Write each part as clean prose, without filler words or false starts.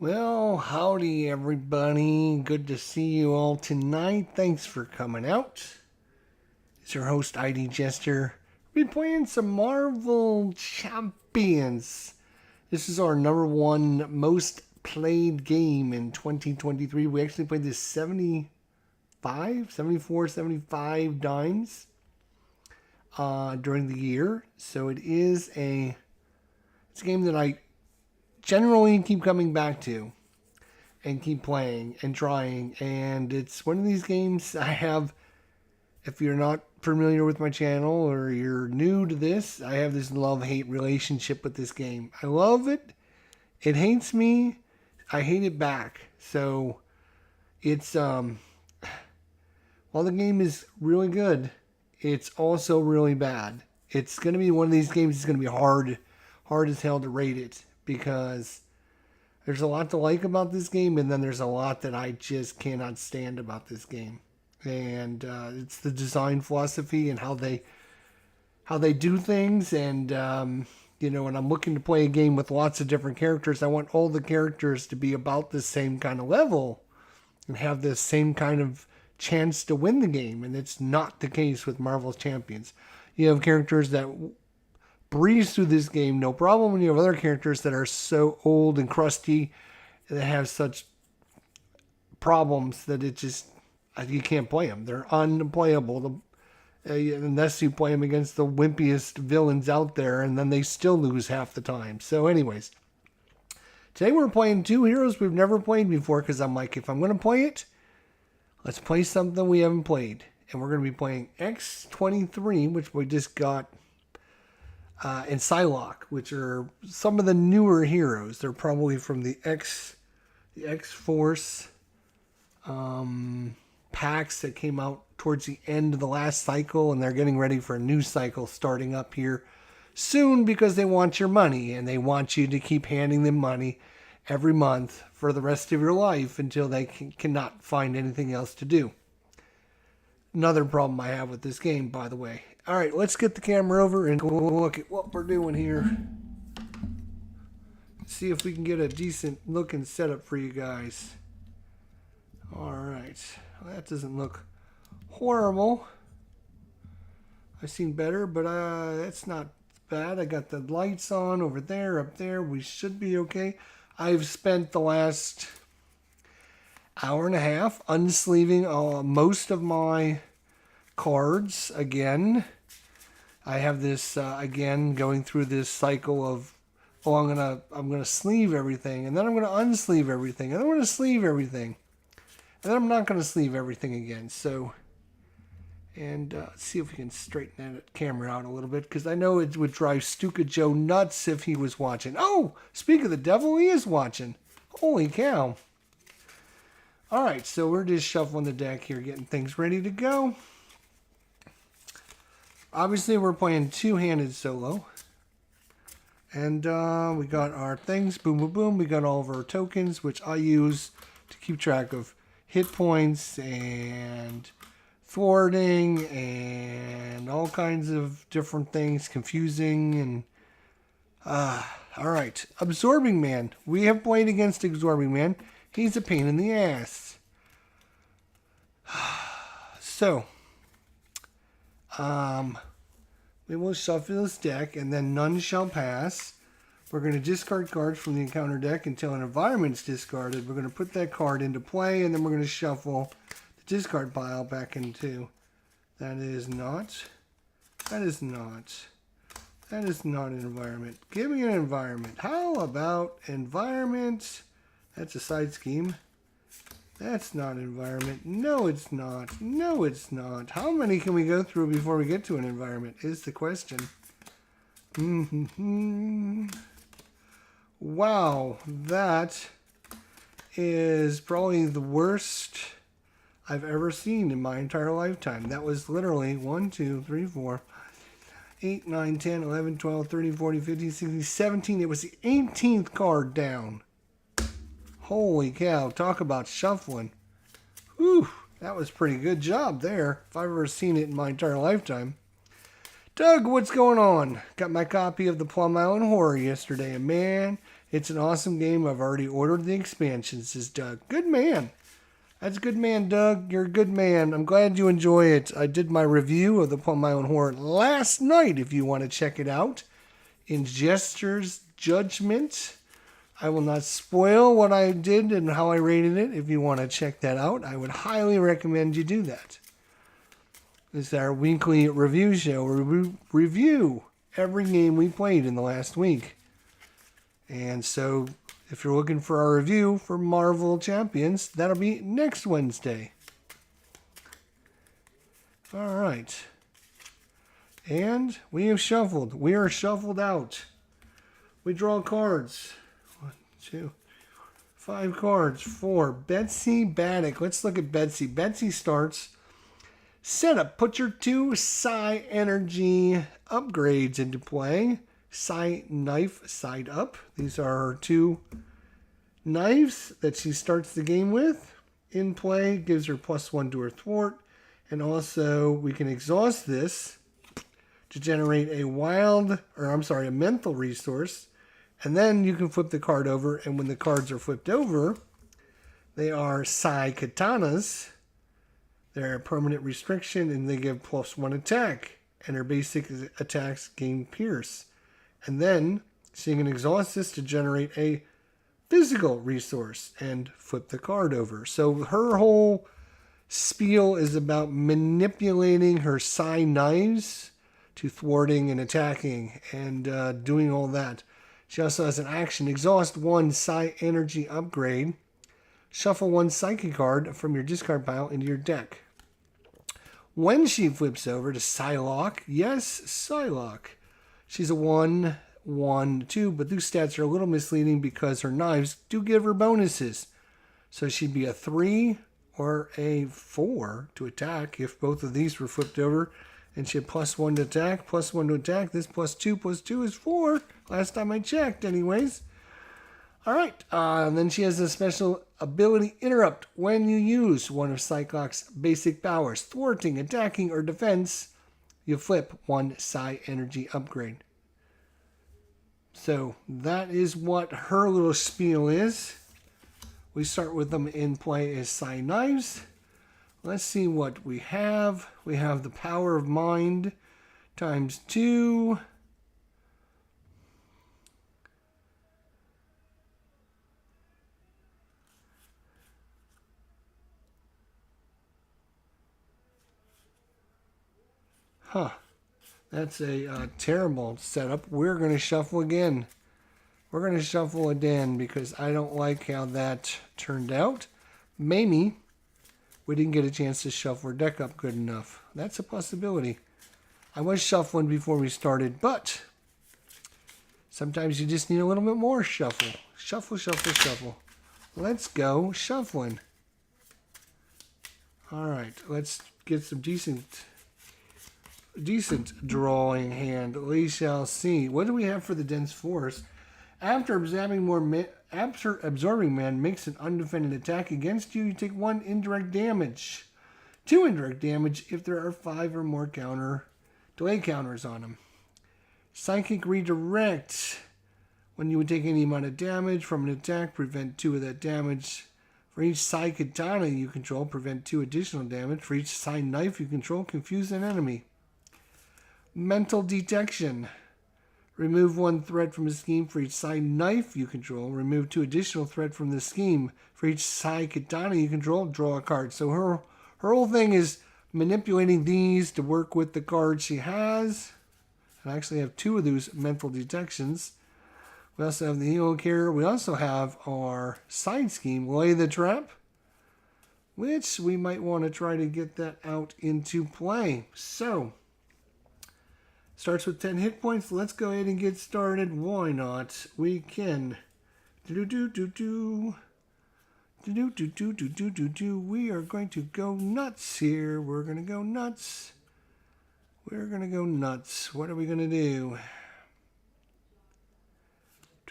Well, howdy everybody. Good to see you all tonight. Thanks for coming out. It's your host, ID Jester. We'll be playing some Marvel Champions. This is our number one most played game in 2023. We actually played this 74, 75 times during the year. So it's a game that I generally keep coming back to and keep playing and trying. And it's one of these games I have, if you're not familiar with my channel or you're new to this, I have this love-hate relationship with this game. I love it. It hates me. I hate it back. So it's, while the game is really good, it's also really bad. It's going to be one of these games that's going to be hard as hell to rate it, because there's a lot to like about this game, and then there's a lot that I just cannot stand about this game. And it's the design philosophy and how they do things. And when I'm looking to play a game with lots of different characters, I want all the characters to be about the same kind of level and have the same kind of chance to win the game. And it's not the case with Marvel's Champions. You have characters that breeze through this game no problem, and you have other characters that are so old and crusty that have such problems that you can't play them. They're unplayable unless you play them against the wimpiest villains out there, and then they still lose half the time. So anyways, today we're playing two heroes we've never played before, because I'm like, if I'm going to play it, let's play something we haven't played. And we're going to be playing X-23, which we just got, and Psylocke, which are some of the newer heroes. They're probably from the X-Force packs that came out towards the end of the last cycle, and they're getting ready for a new cycle starting up here soon, because they want your money, and they want you to keep handing them money every month for the rest of your life until they cannot find anything else to do. Another problem I have with this game, by the way. All right, let's get the camera over and look at what we're doing here. See if we can get a decent looking setup for you guys. All right, well, that doesn't look horrible. I've seen better, but that's not bad. I got the lights on over there, up there. We should be okay. I've spent the last hour and a half unsleeving most of my cards again. I have this again going through this cycle of, I'm gonna sleeve everything, and then I'm gonna unsleeve everything, and then I'm gonna sleeve everything, and then I'm not gonna sleeve everything again. So, and see if we can straighten that camera out a little bit, because I know it would drive Stuka Joe nuts if he was watching. Oh, speak of the devil, he is watching. Holy cow. All right, so we're just shuffling the deck here, getting things ready to go. Obviously, we're playing two-handed solo. And we got our things, boom, boom, boom. We got all of our tokens, which I use to keep track of hit points and thwarting and all kinds of different things, confusing. And all right, Absorbing Man. We have played against Absorbing Man. He's a pain in the ass. So, we will shuffle this deck, and then none shall pass. We're going to discard cards from the encounter deck until an environment's discarded. We're going to put that card into play, and then we're going to shuffle the discard pile back into. That is not an environment. Give me an environment. How about environment? That's a side scheme. That's not environment. No, it's not. No, it's not. How many can we go through before we get to an environment is the question. Wow, that is probably the worst I've ever seen in my entire lifetime. That was literally 1, 2, 3, 4, 8, 9, 10, 11, 12, 13, 14, 15, 16, 17. It was the 18th card down. Holy cow, talk about shuffling. Whew, that was pretty good job there, if I've ever seen it in my entire lifetime. Doug, what's going on? Got my copy of the Plum Island Horror yesterday, and man, It's an awesome game. I've already ordered the expansion, says Doug. Good man. That's a good man, Doug. You're a good man. I'm glad you enjoy it. I did my review of the Upon My Own Horror last night, if you want to check it out. In Jester's Judgment. I will not spoil what I did and how I rated it. If you want to check that out, I would highly recommend you do that. This is our weekly review show where we review every game we played in the last week. And so, if you're looking for our review for Marvel Champions, that'll be next Wednesday. All right. And we have shuffled. We are shuffled out. We draw cards. 1, 2, 5 cards for Betsy Baddock. Let's look at Betsy. Betsy starts. Setup. Put your 2 Psy Energy upgrades into play. Psy Knife side up. These are her 2 knives that she starts the game with. In play, gives her +1 to her thwart. And also, we can exhaust this to generate a mental resource. And then you can flip the card over. And when the cards are flipped over, they are Psy Katanas. They're a permanent restriction, and they give +1 attack. And her basic attacks gain Pierce. And then she can exhaust this to generate a physical resource and flip the card over. So her whole spiel is about manipulating her Psy knives to thwarting and attacking and doing all that. She also has an action. Exhaust 1 Psy Energy upgrade. Shuffle 1 Psychic card from your discard pile into your deck. When she flips over to Psylocke, yes, Psylocke. She's a 1/1/2, but these stats are a little misleading because her knives do give her bonuses. So she'd be a 3 or a 4 to attack if both of these were flipped over. And she had +1 to attack, +1 to attack. This +2 is 4. Last time I checked, anyways. All right. And then she has a special ability, Interrupt. When you use one of Psylocke's basic powers, thwarting, attacking, or defense, you flip 1 Psy Energy upgrade. So that is what her little spiel is. We start with them in play as Psy Knives. Let's see what we have. We have the Power of Mind ×2. That's a terrible setup. We're going to shuffle again. We're going to shuffle again because I don't like how that turned out. Maybe we didn't get a chance to shuffle our deck up good enough. That's a possibility. I was shuffling before we started, but sometimes you just need a little bit more shuffle. Shuffle, shuffle, shuffle. Let's go shuffling. All right, let's get some decent drawing hand. We shall see. What do we have for the Dense Force? After absorbing man makes an undefended attack against you, you take 1 indirect damage. 2 indirect damage if there are 5 or more delay counters on him. Psychic Redirect. When you would take any amount of damage from an attack, prevent 2 of that damage. For each Psy Katana you control, prevent 2 additional damage. For each Psy Knife you control, confuse an enemy. Mental Detection. Remove 1 threat from a scheme for each Psy Knife you control. Remove 2 additional threat from the scheme. For each Psy Katana you control, draw a card. So her whole thing is manipulating these to work with the cards she has. And I actually have 2 of those mental detections. We also have the Hero Care. We also have our side scheme, Lay the Trap, which we might want to try to get that out into play. So, starts with 10 hit points. Let's go ahead and get started. Why not? We can. We are going to go nuts here. We're going to go nuts. We're going to go nuts. What are we going to do?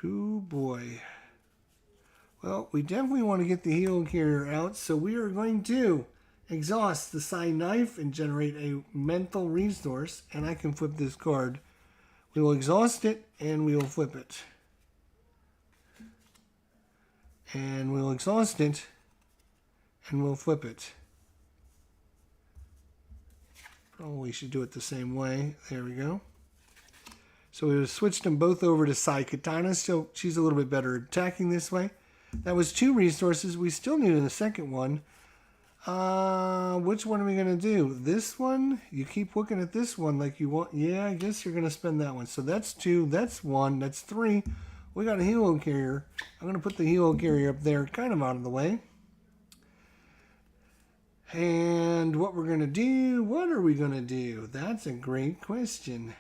Oh boy. Well, we definitely want to get the Heal Carrier out, so we are going to exhaust the Psy Knife and generate a mental resource, and I can flip this card. We will exhaust it, and we will flip it. And we'll exhaust it. And we'll flip it. Probably should do it the same way. There we go. So we switched them both over to Psylocke. So she's a little bit better at attacking this way. That was 2 resources. We still needed a second one. Which one are we going to do? This one? You keep looking at this one like you want. Yeah, I guess you're going to spend that one. So that's 2. That's 1. That's 3. We got a helo carrier. I'm going to put the helo carrier up there kind of out of the way. And what we're going to do? What are we going to do? That's a great question.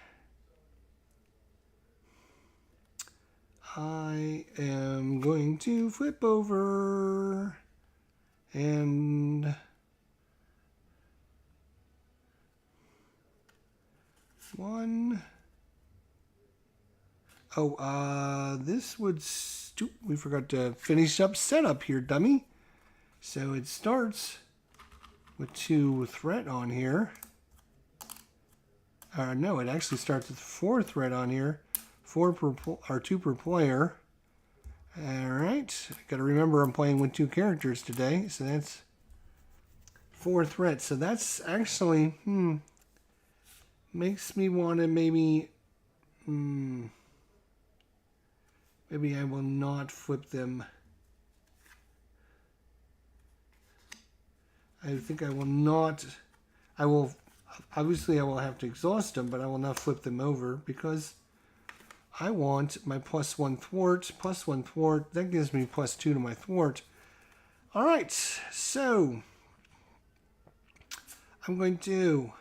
I am going to flip over and one. Oh, this would, we forgot to finish up setup here, dummy. So it starts with 2 threat on here. No, it actually starts with 4 threat on here. 4 per or 2 per player. All right, got to remember I'm playing with 2 characters today, so that's 4 threats. So that's actually makes me want to maybe maybe I will not flip them. I think I will not. I will obviously I will have to exhaust them, but I will not flip them over because I want my +1 thwart, +1 thwart. That gives me +2 to my thwart. All right, so I'm going to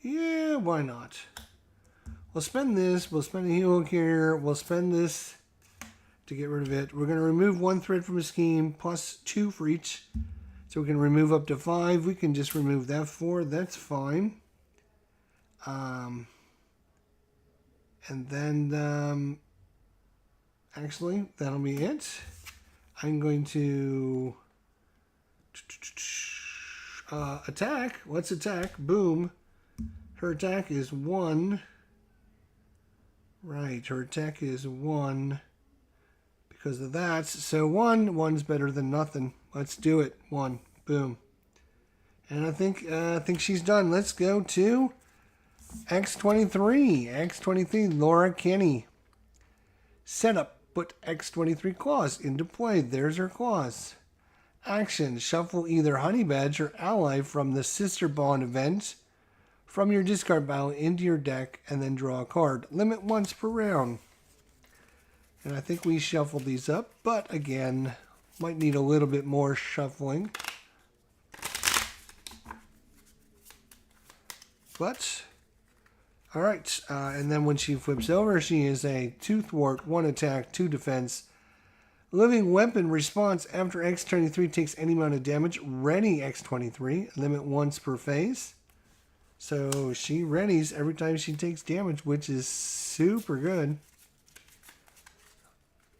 yeah, why not? We'll spend this. We'll spend a helo carrier. We'll spend this to get rid of it. We're going to remove 1 thread from a scheme, +2 for each. So we can remove up to 5. We can just remove that 4. That's fine. And then, actually, that'll be it. I'm going to attack. Let's attack. Boom. Her attack is 1. Right, her attack is 1. Because of that. So 1's better than nothing. Let's do it. 1. Boom. And I think she's done. Let's go to X-23. X-23, Laura Kenny. Setup. Put X-23 claws into play. There's her claws. Action. Shuffle either Honey Badge or Ally from the Sister Bond event from your discard pile into your deck and then draw a card. Limit once per round. And I think we shuffled these up, but again, might need a little bit more shuffling. But, all right. And then when she flips over, she is a 2 thwart, 1 attack, 2 defense. Living weapon response after X-23 takes any amount of damage. Ready X-23, limit once per phase. So she readies every time she takes damage, which is super good.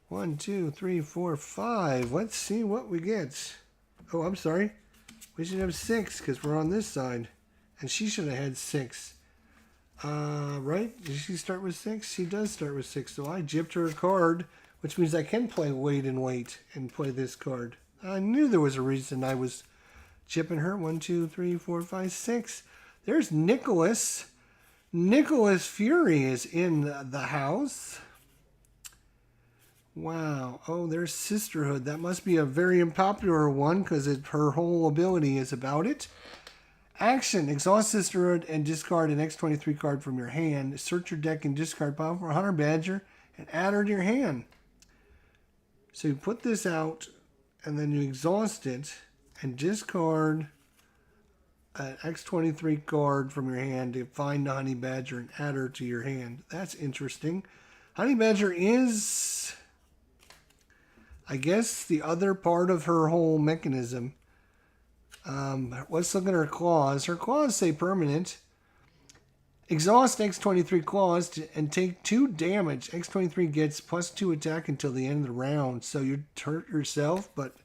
1, 2, 3, 4, 5. Let's see what we get. Oh, I'm sorry. We should have 6 because we're on this side. And she should have had 6. Right? Did she start with 6? She does start with 6. So I gypped her a card, which means I can play wait and play this card. I knew there was a reason I was gypping her. 1, 2, 3, 4, 5, 6. There's Nicholas. Nicholas Fury is in the house. Wow. Oh, there's Sisterhood. That must be a very unpopular one because her whole ability is about it. Action. Exhaust Sisterhood and discard an X-23 card from your hand. Search your deck and discard pile for a Hunter Badger and add her to your hand. So you put this out and then you exhaust it and discard an X-23 card from your hand to find the Honey Badger and add her to your hand. That's interesting. Honey Badger is, I guess, the other part of her whole mechanism. Let's look at her claws. Her claws say permanent. Exhaust X-23 claws and take 2 damage. X-23 gets +2 attack until the end of the round. So you hurt yourself, but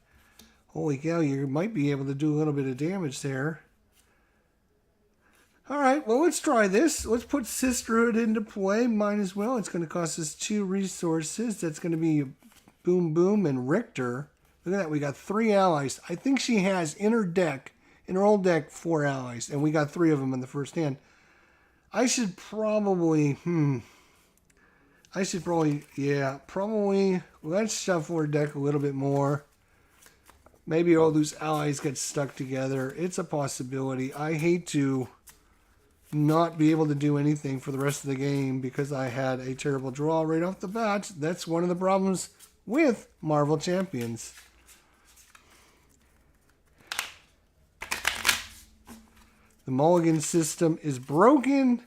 Holy cow, you might be able to do a little bit of damage there. All right, well, let's try this. Let's put Sisterhood into play. Might as well. It's going to cost us 2 resources. That's going to be Boom Boom and Richter. Look at that. We got 3 allies. I think she has in her deck, in her old deck, 4 allies. And we got 3 of them in the first hand. I should probably, probably, let's shuffle her deck a little bit more. Maybe all those allies get stuck together. It's a possibility. I hate to not be able to do anything for the rest of the game because I had a terrible draw right off the bat. That's one of the problems with Marvel Champions. The mulligan system is broken.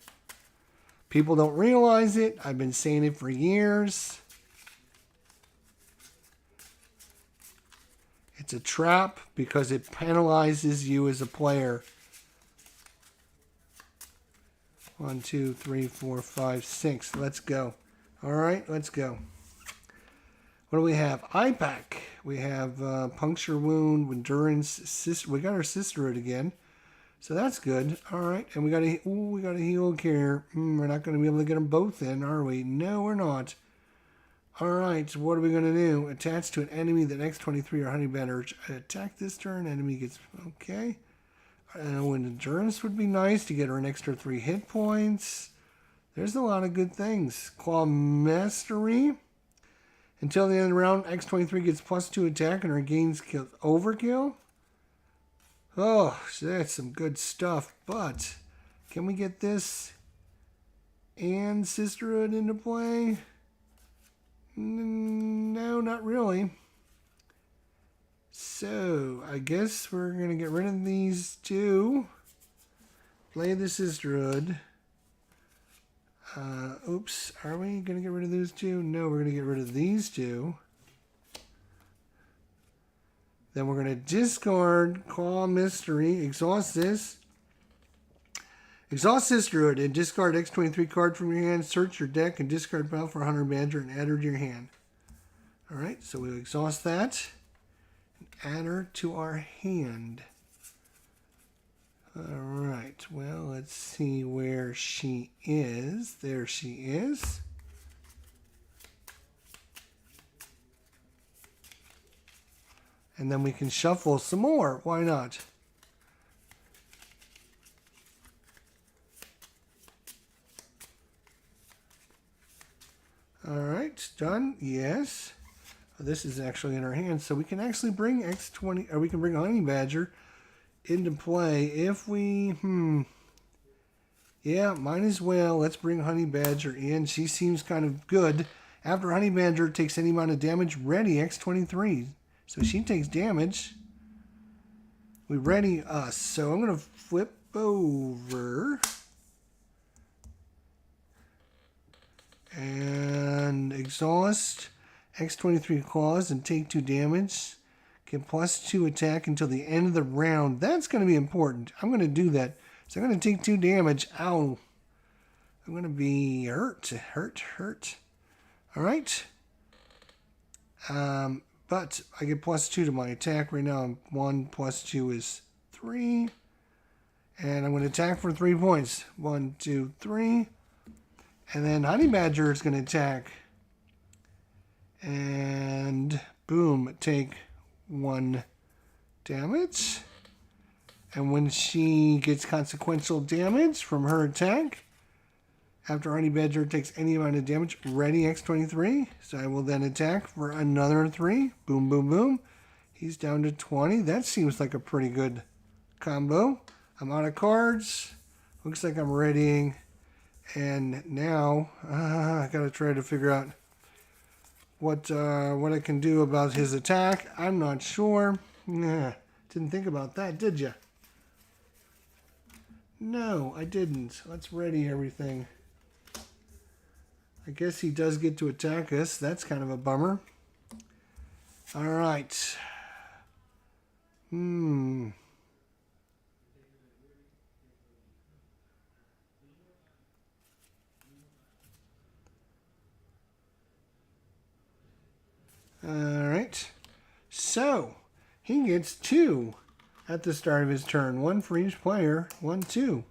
People don't realize it. I've been saying it for years. It's a trap because it penalizes you as a player. 1, 2, 3, 4, 5, 6. Let's go. All right, let's go. What do we have? IPAC. We have puncture wound, endurance. We got our Sisterhood again, so that's good. All right, and we got a heal care. We're not going to be able to get them both in, are we? No, we're not. All right, so what are we going to do? Attach to an enemy that X-23 or Honey Badger attack this turn. Enemy gets okay. When endurance would be nice to get her an extra 3 hit points. There's a lot of good things. Claw Mastery. Until the end of the round, X-23 gets +2 attack and her gains overkill. Oh, that's some good stuff. But can we get this and Sisterhood into play? No, not really. So, I guess we're going to get rid of these 2. Play the Sisterhood. Oops. Are we going to get rid of those 2? No, we're going to get rid of these 2. Then we're going to discard Claw Mystery. Exhaust this. Exhaust Sisterhood and discard X-23 card from your hand. Search your deck and discard pile for Hunter Badger and add her to your hand. Alright, so we'll exhaust that. Add her to our hand. Alright, well, let's see where she is. There she is. And then we can shuffle some more. Why not? Alright, done. Yes. This is actually in our hand, so we can actually bring X-20, or we can bring Honey Badger into play if we, yeah, might as well. Let's bring Honey Badger in. She seems kind of good. After Honey Badger takes any amount of damage, ready X-23. So she takes damage. We ready us. So I'm going to flip over and exhaust X-23 claws and take 2 damage. Get +2 attack until the end of the round. That's going to be important. I'm going to do that. So I'm going to take 2 damage. Ow. I'm going to be hurt. All right. But I get +2 to my attack. Right now, 1 + 2 is 3. And I'm going to attack for 3 points. 1, 2, 3. And then Honey Badger is going to attack. And boom, take 1 damage. And when she gets consequential damage from her attack, after Honey Badger takes any amount of damage, ready X-23. So I will then attack for another 3. Boom, boom, boom. He's down to 20. That seems like a pretty good combo. I'm out of cards. Looks like I'm readying. And now I got to try to figure out what I can do about his attack. I'm not sure. Didn't think about that, did you? No, I didn't. Let's ready everything. I guess he does get to attack us. That's kind of a bummer. All right. All right. So, He gets 2 at the start of his turn. 1 for each player. 1, 2.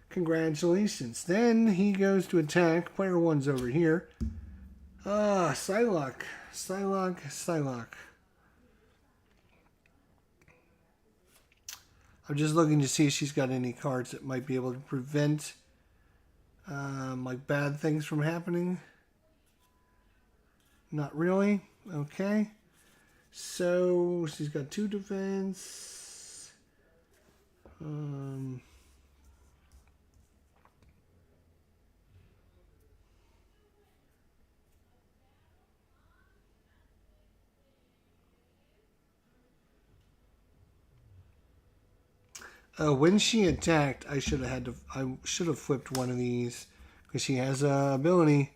Congratulations. Then he goes to attack. Player 1's over here. Psylocke. Psylocke. I'm just looking to see if she's got any cards that might be able to prevent like bad things from happening. Not really. Okay. So she's got 2 defense. When she attacked, I should have flipped one of these because she has a ability.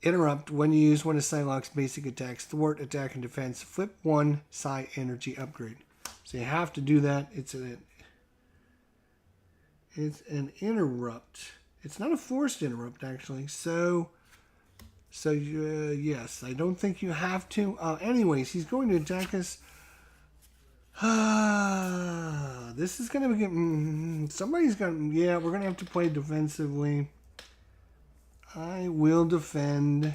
Interrupt when you use one of Psylocke's basic attacks. Thwart attack and defense. Flip 1 Psy energy upgrade. So you have to do that. It's an interrupt. It's not a forced interrupt actually. So yes, I don't think you have to. Anyways, he's going to attack us. This is going to get... somebody's going to... Yeah, we're going to have to play defensively. I will defend.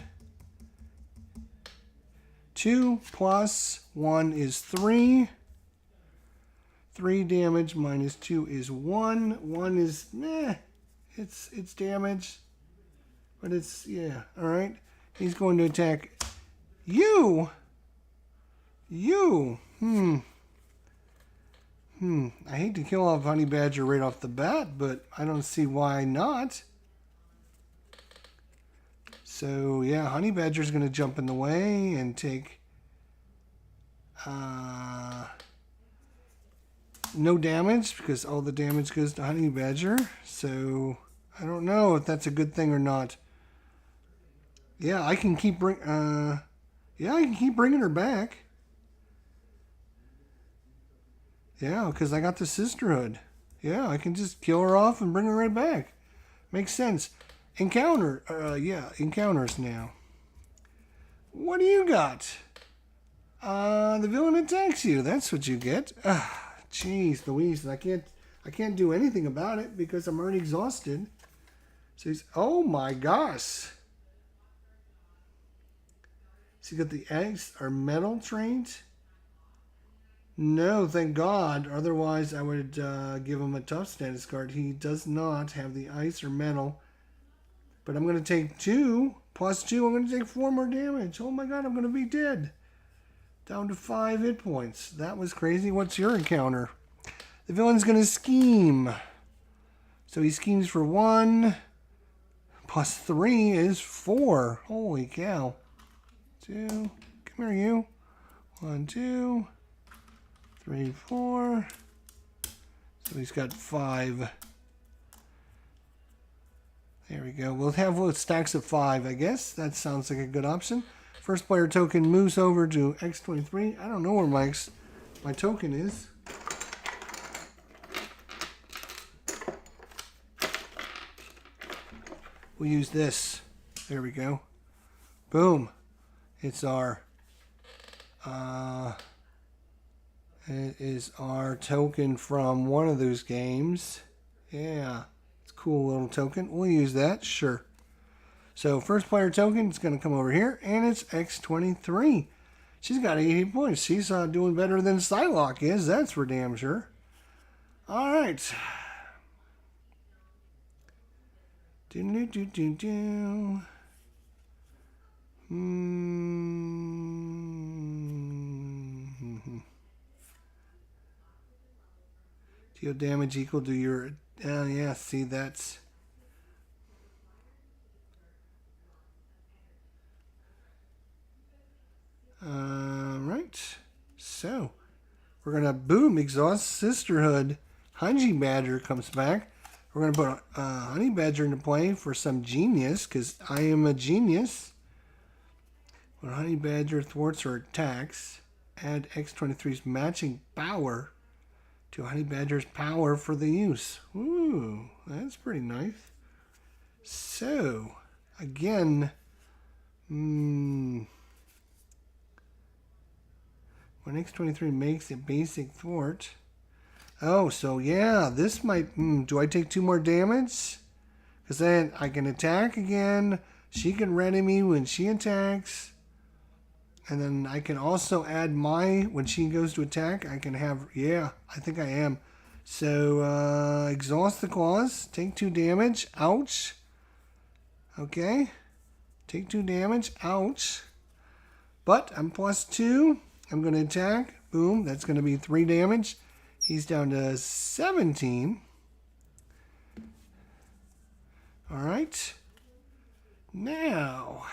2 plus 1 is 3. 3 damage minus 2 is 1. 1 is... It's damage. But it's... Yeah, alright. He's going to attack you. I hate to kill off Honey Badger right off the bat, but I don't see why not. So, yeah, Honey Badger's going to jump in the way and take no damage because all the damage goes to Honey Badger. So, I don't know if that's a good thing or not. Yeah, I can keep bringing her back. Yeah, because I got the sisterhood. Yeah, I can just kill her off and bring her right back. Makes sense. Encounters now. What do you got? The villain attacks you. That's what you get. Jeez Louise, I can't do anything about it because I'm already exhausted. So he's... Oh my gosh. So you got the eggs are metal trained? No, thank God. Otherwise, I would give him a tough status card. He does not have the ice or metal. But I'm going to take 2. Plus 2, I'm going to take 4 more damage. Oh my God, I'm going to be dead. Down to 5 hit points. That was crazy. What's your encounter? The villain's going to scheme. So he schemes for 1. Plus 3 is 4. Holy cow. 2. Come here, you. 1, 2. 3, 4. So he's got 5. There we go. We'll have stacks of 5, I guess. That sounds like a good option. First player token moves over to X-23. I don't know where my token is. We'll use this. There we go. Boom. It's our... It is our token from one of those games. Yeah, it's a cool little token. We'll use that, sure. So first player token is going to come over here, and it's X-23. She's got 80 points. She's doing better than Psylocke is, that's for damn sure. All right. Deal damage equal to your... yeah, see, that's... Right. So, we're going to, boom, exhaust Sisterhood. Honey Badger comes back. We're going to put Honey Badger into play for some genius, because I am a genius. When Honey Badger thwarts her attacks, add X-23's matching power to Honey Badger's power for the use. Ooh, that's pretty nice. So, again, When X-23 makes a basic thwart. Oh, so yeah, this might... do I take 2 more damage? Because then I can attack again. She can ready me when she attacks. And then I can also add when she goes to attack, I can have... Yeah, I think I am. So, exhaust the claws. Take 2 damage. Ouch. Okay. Take 2 damage. Ouch. But I'm +2. I'm going to attack. Boom. That's going to be 3 damage. He's down to 17. All right. Now.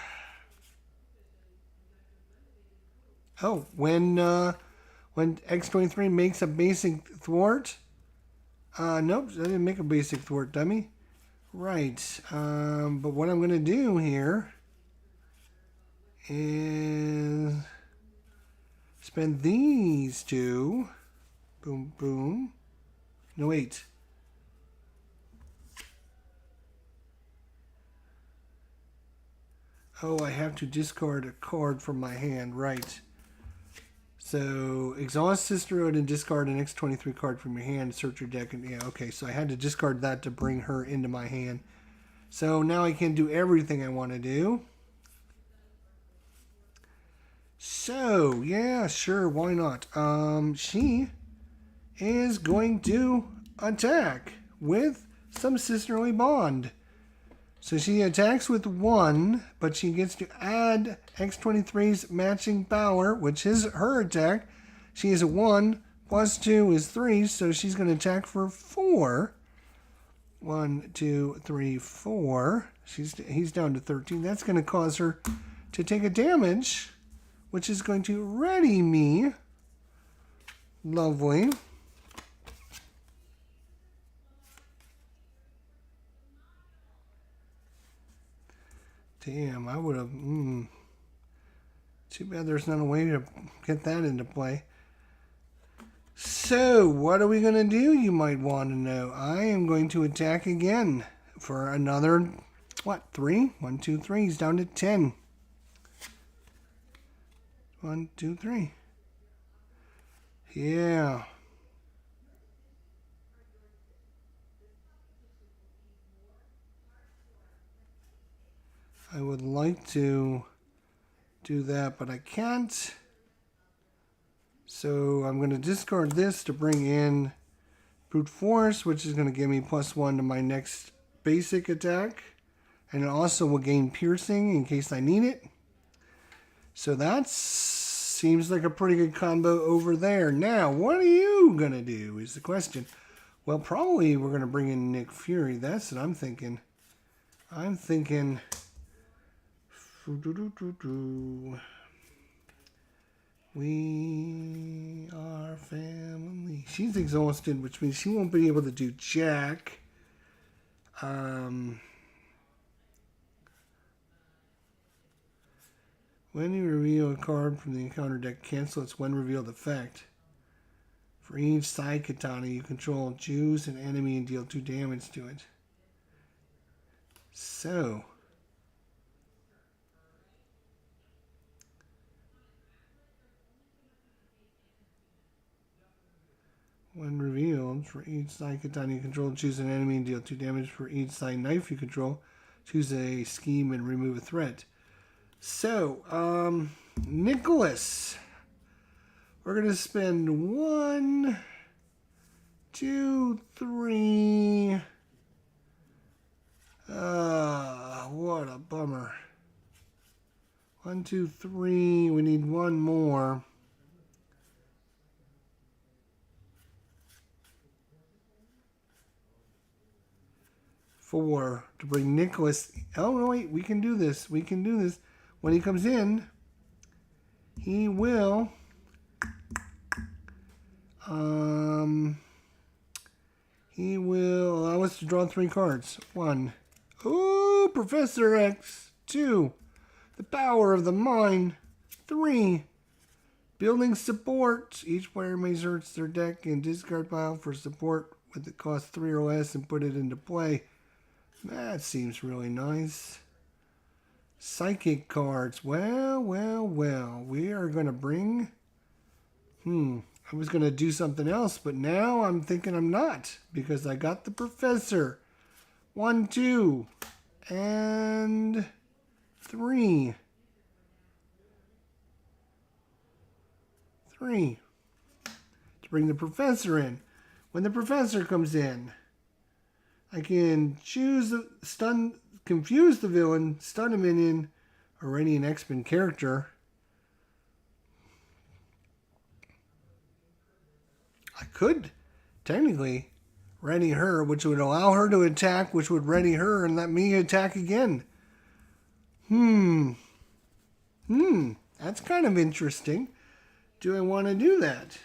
Oh, when X-23 makes a basic thwart. Nope, I didn't make a basic thwart, dummy. Right. But what I'm going to do here is spend these 2. Boom, boom. No, wait. Oh, I have to discard a card from my hand. Right. So, exhaust Sisterhood and discard an X-23 card from your hand. Search your deck. And yeah, okay. So, I had to discard that to bring her into my hand. So, now I can do everything I want to do. So, yeah, sure. Why not? She is going to attack with some Sisterly Bond. So she attacks with 1, but she gets to add X-23's matching power, which is her attack. She is a 1, +2 is 3, so she's going to attack for 4. 1, 2, 3, 4. He's down to 13. That's going to cause her to take a damage, which is going to ready me. Lovely. Damn, I would have... Too bad there's not a way to get that into play. So, what are we going to do, you might want to know? I am going to attack again for another, 3? 1, 2, 3. He's down to 10. 1, 2, 3. Yeah. I would like to do that, but I can't. So I'm going to discard this to bring in Brute Force, which is going to give me +1 to my next basic attack. And it also will gain Piercing in case I need it. So that seems like a pretty good combo over there. Now, what are you going to do is the question. Well, probably we're going to bring in Nick Fury. That's what I'm thinking. I'm thinking... We are family. She's exhausted, which means she won't be able to do jack. When you reveal a card from the encounter deck, cancel its when revealed effect. For each side katana you control, choose an enemy and deal 2 damage to it. So... When revealed, for each side katana you control, choose an enemy and deal 2 damage. For each side knife you control, choose a scheme and remove a threat. So, Nicholas. We're going to spend 1, 2, 3. What a bummer. 1, 2, 3. We need 1 more. To bring Nicholas. Oh, no, wait. We can do this. We can do this. When he comes in, he will... he will allow us to draw 3 cards. 1. Ooh, Professor X. 2. The power of the mind. 3. Building support. Each player may search their deck and discard pile for support with it cost 3 or less and put it into play. That seems really nice. Psychic cards. Well. We are going to bring I was going to do something else, but now I'm thinking I'm not because I got the professor. 1, 2, and 3. 3. To bring the professor in. When the professor comes in, I can choose the stun, confuse the villain, stun a minion, already an X-Men character. I could technically ready her, which would allow her to attack, which would ready her and let me attack again. That's kind of interesting. Do I want to do that?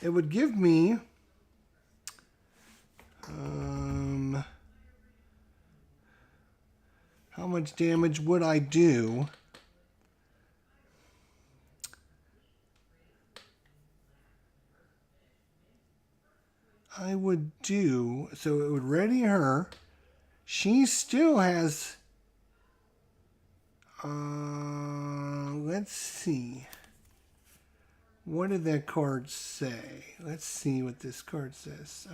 It would give me how much damage would I do? I would do, so it would ready her. She still has, let's see. What did that card say? Let's see what this card says.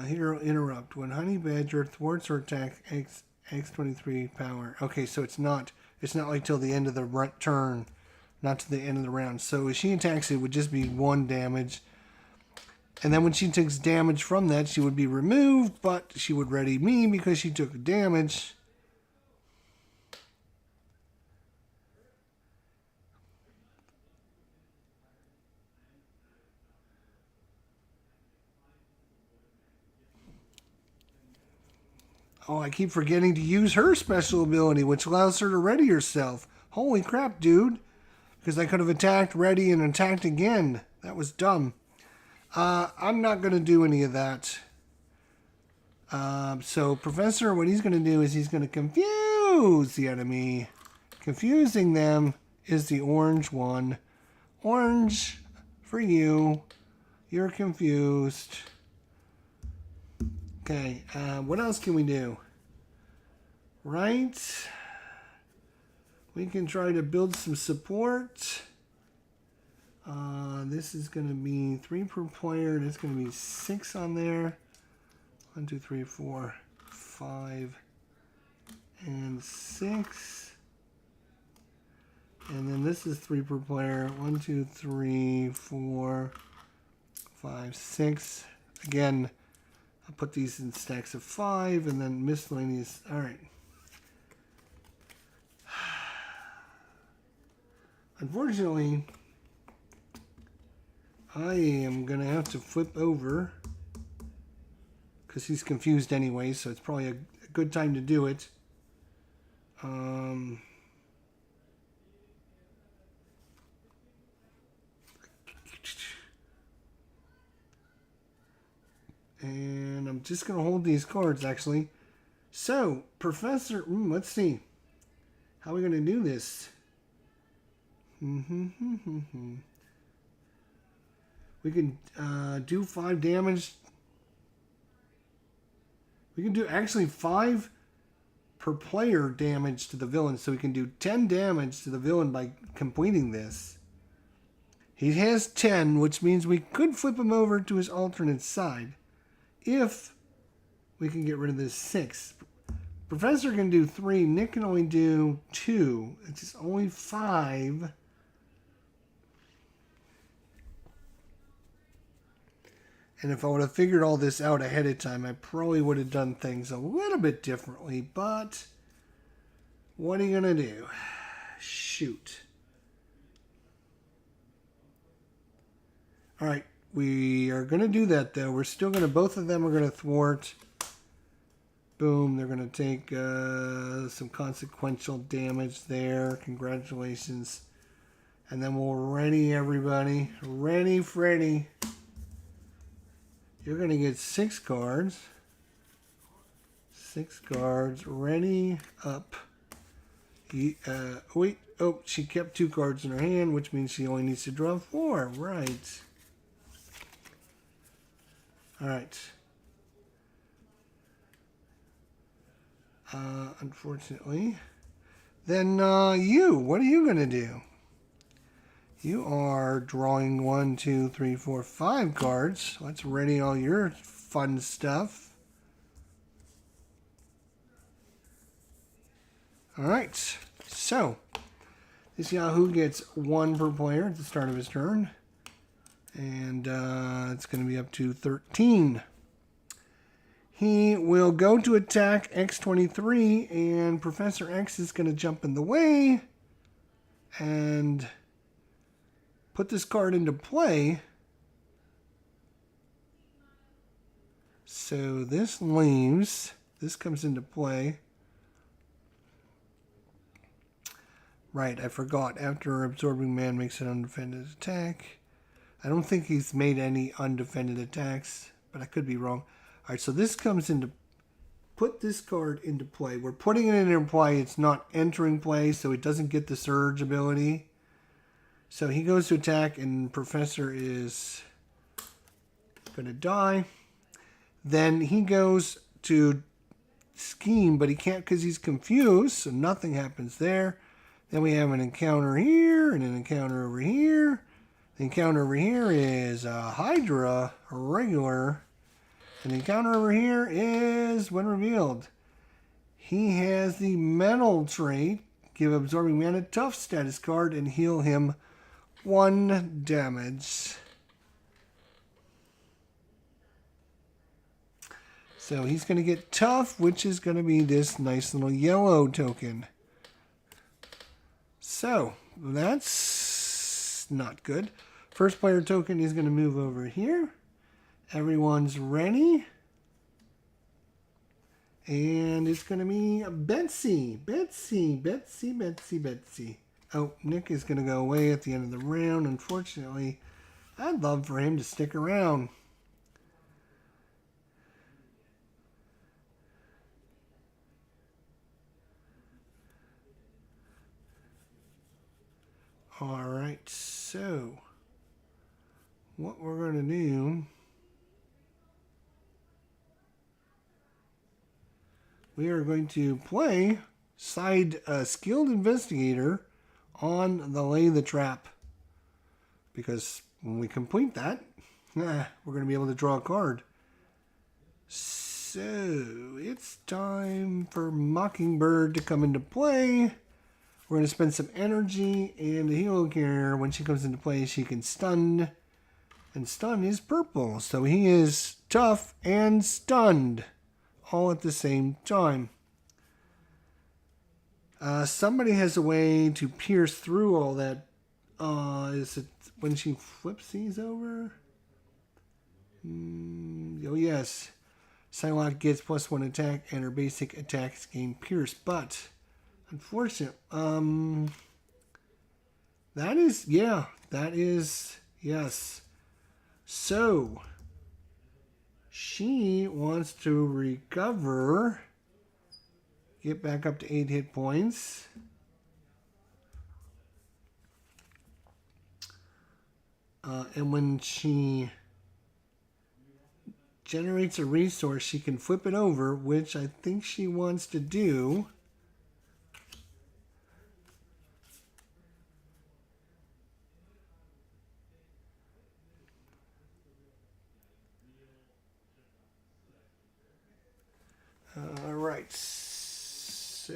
Hero interrupt. When Honey Badger thwarts her attack, X-23 power. Okay, so it's not like till the end of the turn, not to the end of the round. So if she attacks, it would just be 1 damage. And then when she takes damage from that, she would be removed, but she would ready me because she took damage. Oh, I keep forgetting to use her special ability, which allows her to ready herself. Holy crap, dude. Because I could have attacked, ready, and attacked again. That was dumb. I'm not going to do any of that. So Professor, what he's going to do is he's going to confuse the enemy. Confusing them is the orange one. Orange for you. You're confused. Okay, what else can we do? Right. We can try to build some support. This is going to be 3 per player. There's going to be 6 on there. 1, 2, 3, 4, 5, and 6. And then this is 3 per player. 1, 2, 3, 4, 5, 6. Again, I'll put these in stacks of 5 and then miscellaneous. All right. Unfortunately, I am going to have to flip over because he's confused anyway, so it's probably a good time to do it. And I'm just going to hold these cards, actually. So, Professor, let's see. How are we going to do this? We can do 5 damage. We can do actually 5 per player damage to the villain. So we can do 10 damage to the villain by completing this. He has 10, which means we could flip him over to his alternate side. If we can get rid of this 6. Professor can do 3. Nick can only do 2. It's only 5. And if I would have figured all this out ahead of time, I probably would have done things a little bit differently. But what are you going to do? Shoot. All right. We are going to do that, though. We're still going to, both of them are going to thwart. Boom. They're going to take some consequential damage there. Congratulations. And then we'll ready everybody. Ready, Freddy. You're going to get 6 cards. 6 cards. Ready, up. Wait. Oh, she kept 2 cards in her hand, which means she only needs to draw 4. Right. All right. unfortunately. Then you, what are you going to do? You are drawing 1, 2, 3, 4, 5 cards. Let's ready all your fun stuff. All right, so this Yahoo gets 1 per player at the start of his turn. And it's going to be up to 13. He will go to attack X-23, and Professor X is going to jump in the way and put this card into play. So this leaves. This comes into play. Right, I forgot. After Absorbing Man makes an undefended attack. I don't think he's made any undefended attacks, but I could be wrong. All right, so this comes into... Put this card into play. We're putting it into play. It's not entering play, so it doesn't get the Surge ability. So he goes to attack, and Professor is going to die. Then he goes to scheme, but he can't because he's confused, so nothing happens there. Then we have an encounter here and an encounter over here. The encounter over here is a Hydra, a regular. And the encounter over here is, when revealed, he has the Metal trait. Give Absorbing Man a tough status card and heal him 1 damage. So he's going to get tough, which is going to be this nice little yellow token. So that's not good. First player token is going to move over here. Everyone's ready. And it's going to be Betsy. Betsy. Oh, Nick is going to go away at the end of the round. Unfortunately, I'd love for him to stick around. All right, so what we're going to do, we are going to play Skilled Investigator on the Lay the Trap. Because when we complete that, we're going to be able to draw a card. So it's time for Mockingbird to come into play. We're going to spend some energy, and the Hero Carrier, when she comes into play, she can stun. And stun is purple, so he is tough and stunned all at the same time. Somebody has a way to pierce through all that. Is it when she flips these over? Oh, yes. Psylocke gets +1 attack, and her basic attacks gain pierce, but... unfortunate. That is, yes. So, she wants to recover, get back up to 8 hit points. And when she generates a resource, she can flip it over, which I think she wants to do. All right, so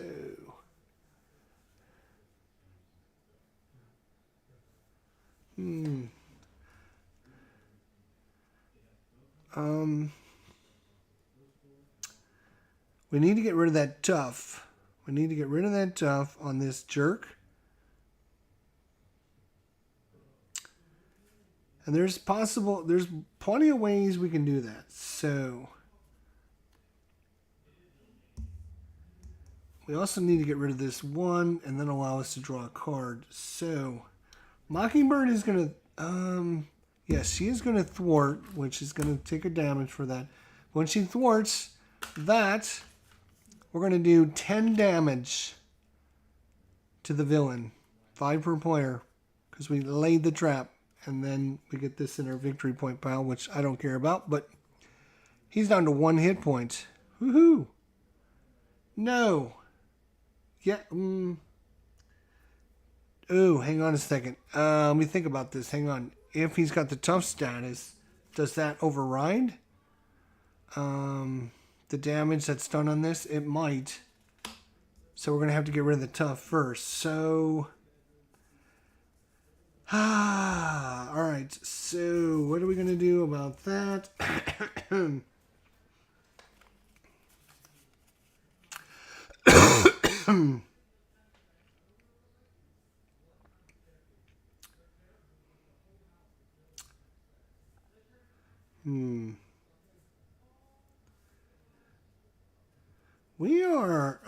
we need to get rid of that tough. We need to get rid of that tough on this jerk. And there's plenty of ways we can do that. So we also need to get rid of this one and then allow us to draw a card. So Mockingbird is going to, yes, she is going to thwart, which is going to take a damage for that. When she thwarts that, we're going to do 10 damage to the villain. 5 per player, because we laid the trap. And then we get this in our victory point pile, which I don't care about, but he's down to 1 hit point. Woohoo! No. Yeah. Oh, hang on a second. Let me think about this. Hang on. If he's got the tough status, does that override the damage that's done on this? It might. So we're going to have to get rid of the tough first. So... all right. So what are we going to do about that? We are...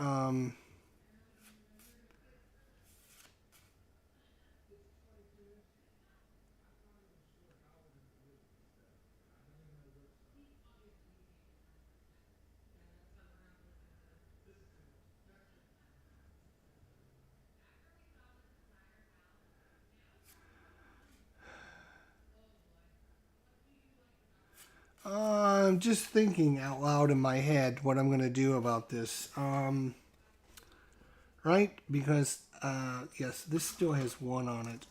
I'm just thinking out loud in my head what I'm going to do about this. Right? Because, yes, this still has one on it.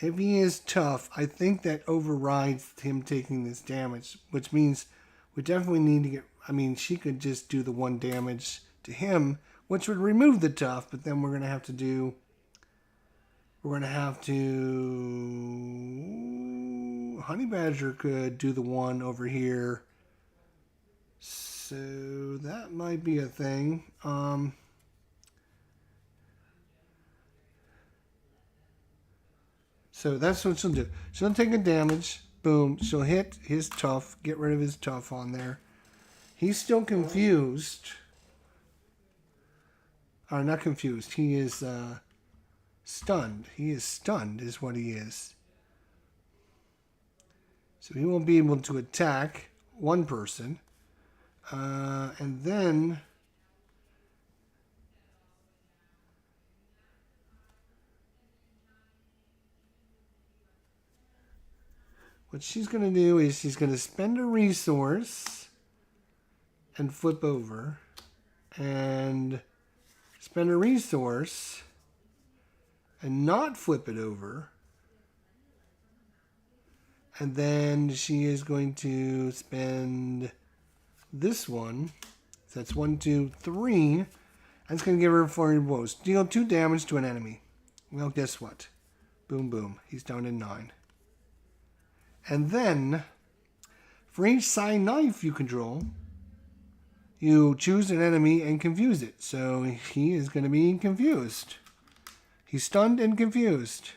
If he is tough, I think that overrides him taking this damage, which means we definitely need to get... I mean, she could just do the 1 damage to him, which would remove the tough, but then we're going to have to do... We're going to have to... Honey Badger could do the 1 over here. So that might be a thing. So that's what she'll do. She'll take a damage. Boom. She'll hit his tough. Get rid of his tough on there. He's still confused. Or not confused. He is stunned. He is stunned is what he is. So he won't be able to attack one person. And then... what she's going to do is she's going to spend a resource and flip over. And spend a resource and not flip it over. And then she is going to spend this one. So that's 1, 2, 3. That's going to give her 4 blows. Deal 2 damage to an enemy. Well, guess what? Boom, boom. He's down to 9. And then, for each side knife you control, you choose an enemy and confuse it. So he is going to be confused. He's stunned and confused.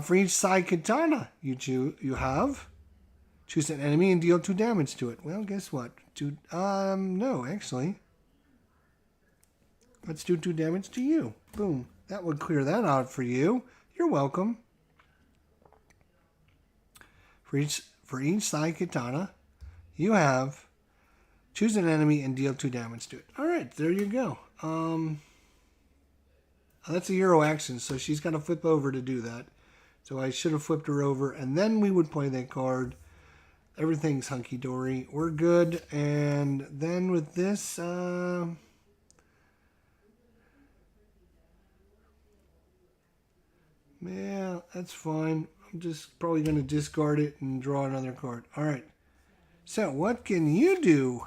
For each side katana you choose an enemy and deal 2 damage to it. Well, guess what? No, actually. Let's do 2 damage to you. Boom. That would clear that out for you. You're welcome. For each side katana, you choose an enemy and deal 2 damage to it. All right, there you go. That's a hero action, so she's got to flip over to do that. So I should have flipped her over, and then we would play that card. Everything's hunky-dory. We're good. And then with this... yeah, that's fine. I'm just probably going to discard it and draw another card. All right. So what can you do?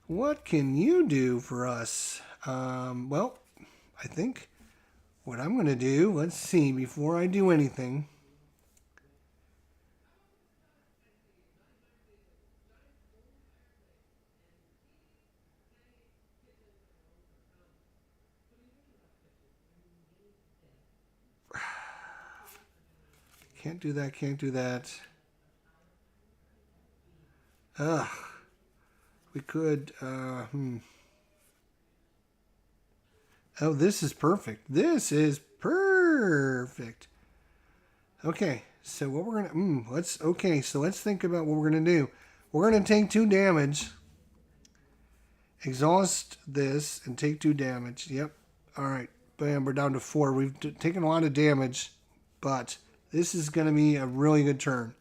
What can you do for us? Well, I think what I'm going to do, let's see, before I do anything. Can't do that, can't do that. Ugh. We could, Oh, this is perfect. This is perfect. Okay, so what we're gonna let's think about what we're gonna do. We're gonna take 2 damage. Exhaust this and take 2 damage. Yep. Alright. Bam, we're down to 4. We've taken a lot of damage, but this is gonna be a really good turn.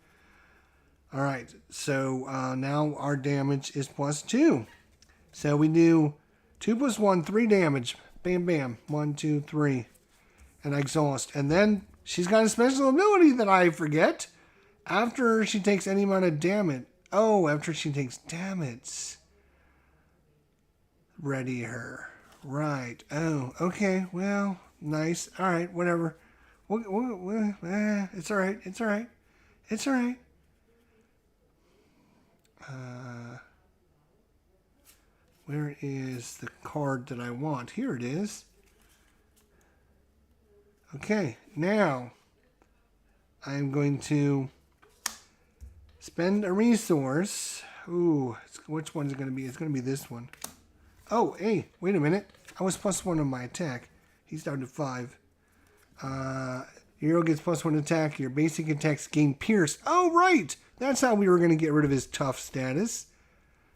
All right, so now our damage is +2. So we do 2 + 1, 3 damage. Bam, bam. 1, 2, 3. And I exhaust. And then she's got a special ability that I forget. After she takes any amount of damage. Oh, after she takes damage. Ready her. Right. Oh, okay. Well, nice. All right, whatever. It's all right. It's all right. It's all right. Where is the card that I want? Here it is. Okay, now I'm going to spend a resource. Ooh, which one is it going to be? It's going to be this one. Oh, hey, wait a minute. I was +1 on my attack. He's down to 5. Your hero gets +1 attack. Your basic attacks gain pierce. Oh, right. That's how we were going to get rid of his tough status.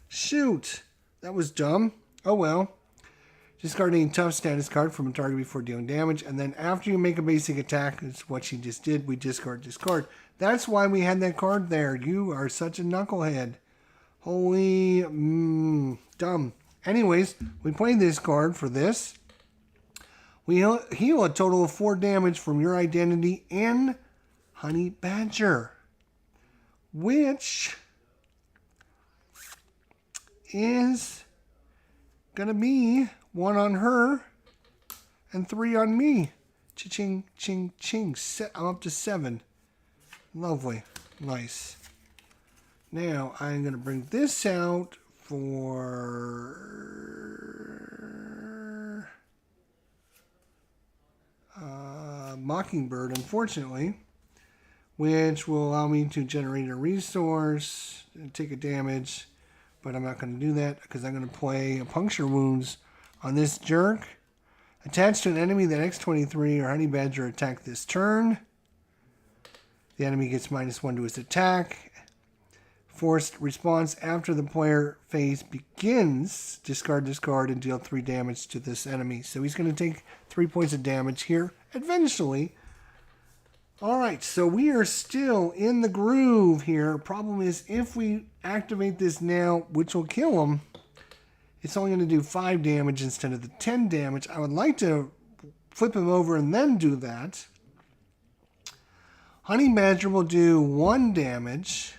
Shoot. That was dumb. Oh, well. Discard a tough status card from a target before dealing damage. And then after you make a basic attack, it's what she just did. We discard. That's why we had that card there. You are such a knucklehead. Holy, dumb. Anyways, we play this card for this. We heal a total of 4 damage from your identity and Honey Badger, which is going to be 1 on her and 3 on me. Cha-ching, ching, ching. I'm up to 7. Lovely. Nice. Now, I'm going to bring this out for Mockingbird, unfortunately, which will allow me to generate a resource and take a damage, but I'm not going to do that because I'm going to play a Puncture Wounds on this jerk. Attached to an enemy that X-23 or Honey Badger attack this turn. The enemy gets -1 to his attack. Forced response after the player phase begins. Discard this card and deal 3 damage to this enemy. So he's going to take 3 points of damage here eventually. Alright, so we are still in the groove here. Problem is, if we activate this now, which will kill him, it's only going to do 5 damage instead of the 10 damage. I would like to flip him over and then do that. Honey Badger will do 1 damage.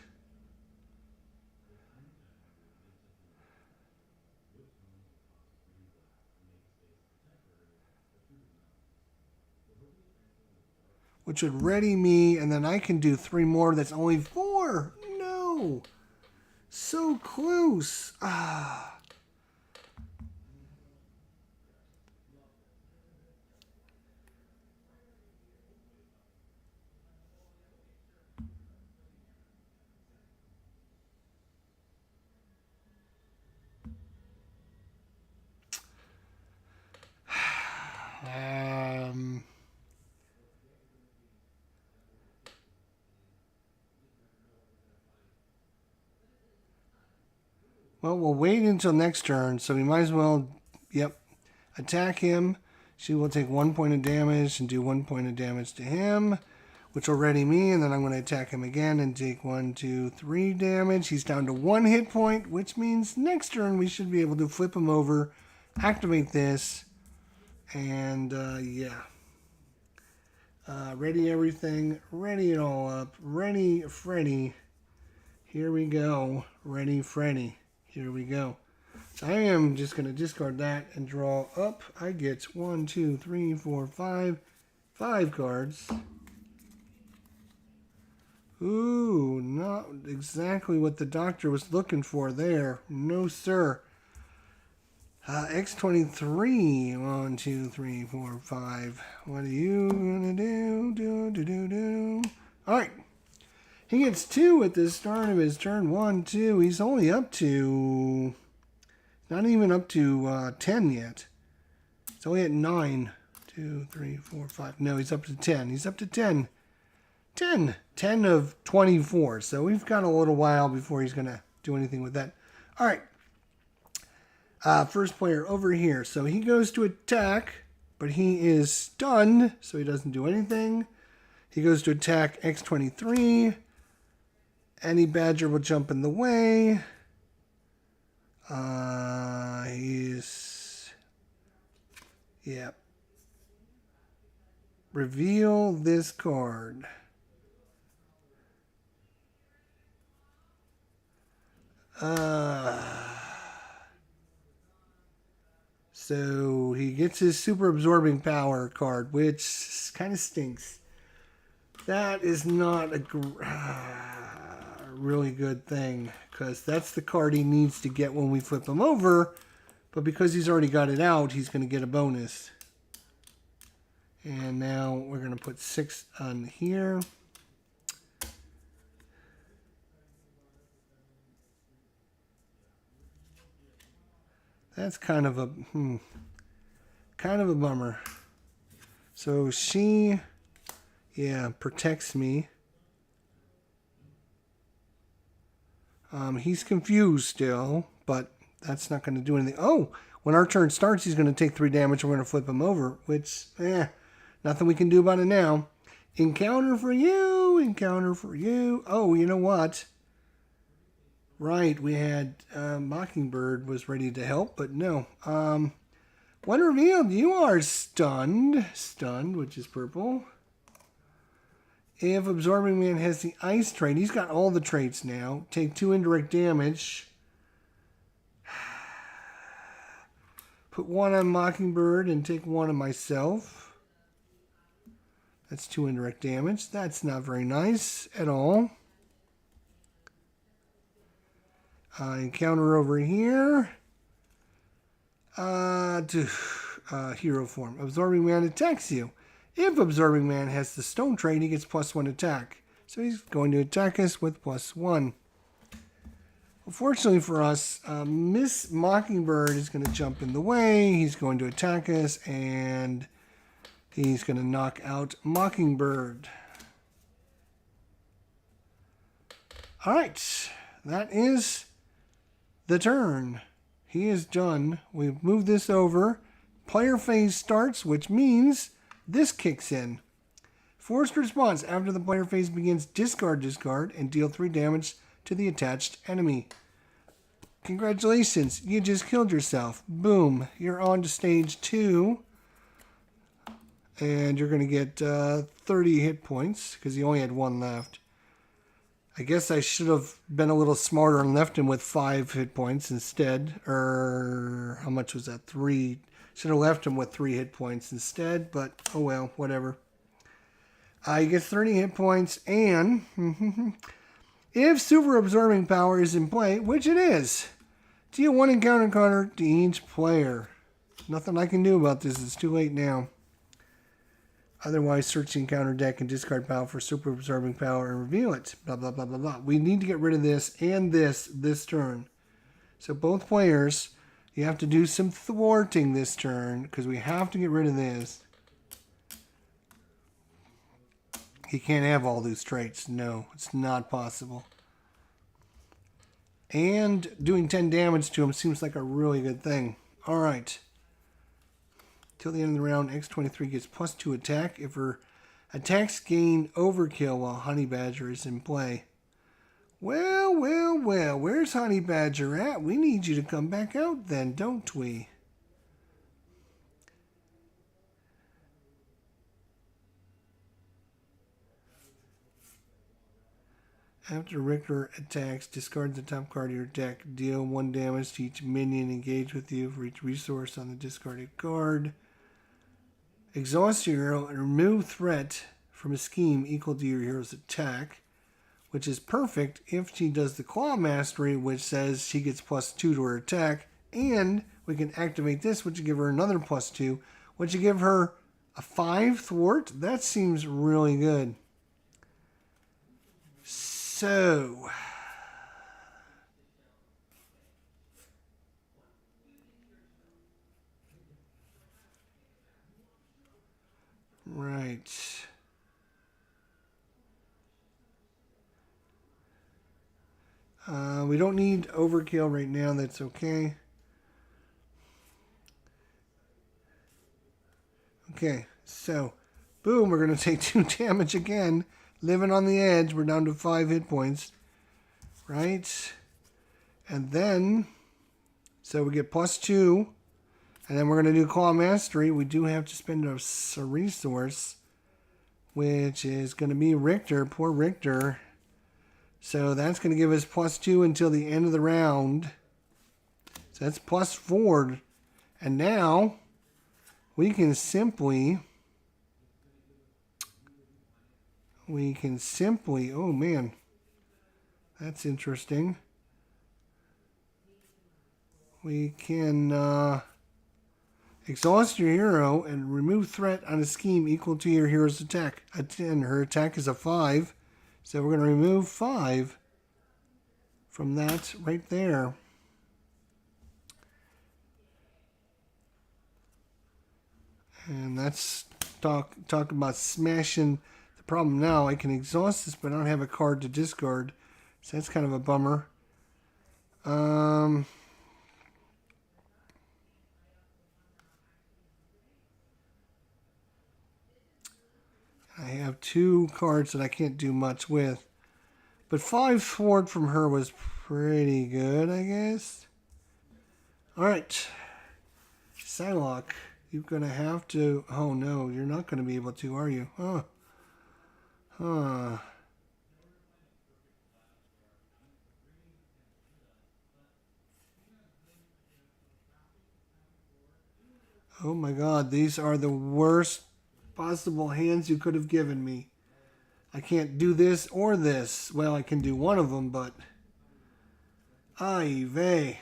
Which would ready me, and then I can do 3 more. That's only 4. No. So close. Ah. Well, we'll wait until next turn, so we might as well, attack him. She will take 1 point of damage and do 1 point of damage to him, which will ready me, and then I'm going to attack him again and take 1, 2, 3 damage. He's down to 1 hit point, which means next turn we should be able to flip him over, activate this, and ready everything, ready it all up, ready Freddy. Here we go, ready Freddy. Here we go. So I am just going to discard that and draw up. I get 1, 2, 3, 4, 5 cards. Ooh, not exactly what the doctor was looking for there. No, sir. X-23. 1, 2, 3, 4, 5. What are you going to do? All right. He gets 2 at the start of his turn. 1, 2. He's only up to... Not even up to 10 yet. It's only at 9. 2, 3, 4, 5. No, he's up to 10. He's up to 10. 10. 10 of 24. So we've got a little while before he's going to do anything with that. All right. First player over here. So he goes to attack, but he is stunned, so he doesn't do anything. He goes to attack X-23. Any badger will jump in the way. Yeah. Reveal this card. So he gets his super absorbing power card, which kind of stinks. That is not a really good thing, because that's the card he needs to get when we flip him over. But because he's already got it out, he's going to get a bonus. And now we're going to put 6 on here. That's kind of a bummer. So she, protects me. He's confused still, but that's not going to do anything. Oh, when our turn starts, he's going to take 3 damage. We're going to flip him over, which, nothing we can do about it now. Encounter for you. Encounter for you. Oh, you know what? Right, we had Mockingbird was ready to help, but no. When revealed, you are stunned. Stunned, which is purple. If Absorbing Man has the ice trait, he's got all the traits now. Take 2 indirect damage. Put 1 on Mockingbird and take 1 on myself. That's 2 indirect damage. That's not very nice at all. Encounter over here. Hero form. Absorbing Man attacks you. If Absorbing Man has the stone trait, he gets +1 attack. So he's going to attack us with +1. Unfortunately for us, Miss Mockingbird is going to jump in the way. He's going to attack us, and he's going to knock out Mockingbird. All right. That is the turn. He is done. We've moved this over. Player phase starts, which means this kicks in. Forced response. After the player phase begins, discard, and deal 3 damage to the attached enemy. Congratulations, you just killed yourself. Boom. You're on to stage 2. And you're going to get 30 hit points, because you only had 1 left. I guess I should have been a little smarter and left him with 5 hit points instead. Or how much was that? 3. Should have left him with 3 hit points instead, but oh well, whatever. He gets 30 hit points, and if Super Absorbing Power is in play, which it is, deal 1 encounter card to each player. Nothing I can do about this. It's too late now. Otherwise, search the encounter deck and discard power for Super Absorbing Power and reveal it. Blah, blah, blah, blah, blah. We need to get rid of this and this turn. So both players, you have to do some thwarting this turn, because we have to get rid of this. He can't have all these traits. No, it's not possible. And doing 10 damage to him seems like a really good thing. All right. Till the end of the round, X-23 gets +2 attack if her attacks gain overkill while Honey Badger is in play. Well, where's Honey Badger at? We need you to come back out then, don't we? After Richter attacks, discard the top card of your deck. Deal 1 damage to each minion engaged with you for each resource on the discarded card. Exhaust your hero and remove threat from a scheme equal to your hero's attack, which is perfect if she does the Claw Mastery, which says she gets +2 to her attack, and we can activate this, which will give her another +2, which will give her a 5 thwart. That seems really good. So, right. We don't need overkill right now. That's okay. Okay, so, boom, we're going to take 2 damage again. Living on the edge. We're down to 5 hit points. right? And then, so we get +2. And then we're going to do Claw Mastery. We do have to spend a resource, which is going to be Richter. Poor Richter. So that's going to give us +2 until the end of the round. So that's +4. And now we can simply, oh man, that's interesting. We can exhaust your hero and remove threat on a scheme equal to your hero's attack. A 10. Her attack is a 5. So we're going to remove 5 from that right there. And that's talk about smashing the problem now. I can exhaust this, but I don't have a card to discard. So that's kind of a bummer. I have 2 cards that I can't do much with. But 5 forward from her was pretty good, I guess. Alright. Psylocke, you're going to have to... Oh, no, you're not going to be able to, are you? Huh. Oh my god, these are the worst possible hands you could have given me. I can't do this or this. Well, I can do one of them, but... Ay vey.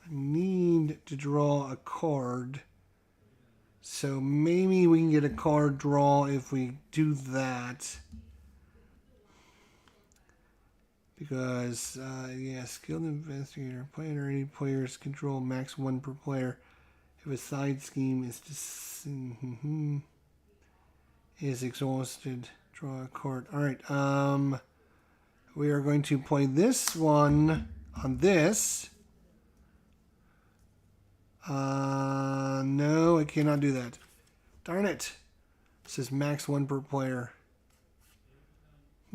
I need to draw a card. So maybe we can get a card draw if we do that. Because, yeah, skilled investigator. Player or any players control max 1 per player. If a side scheme is exhausted, draw a card. Alright, we are going to play this one on this. No, I cannot do that. Darn it. It says max 1 per player.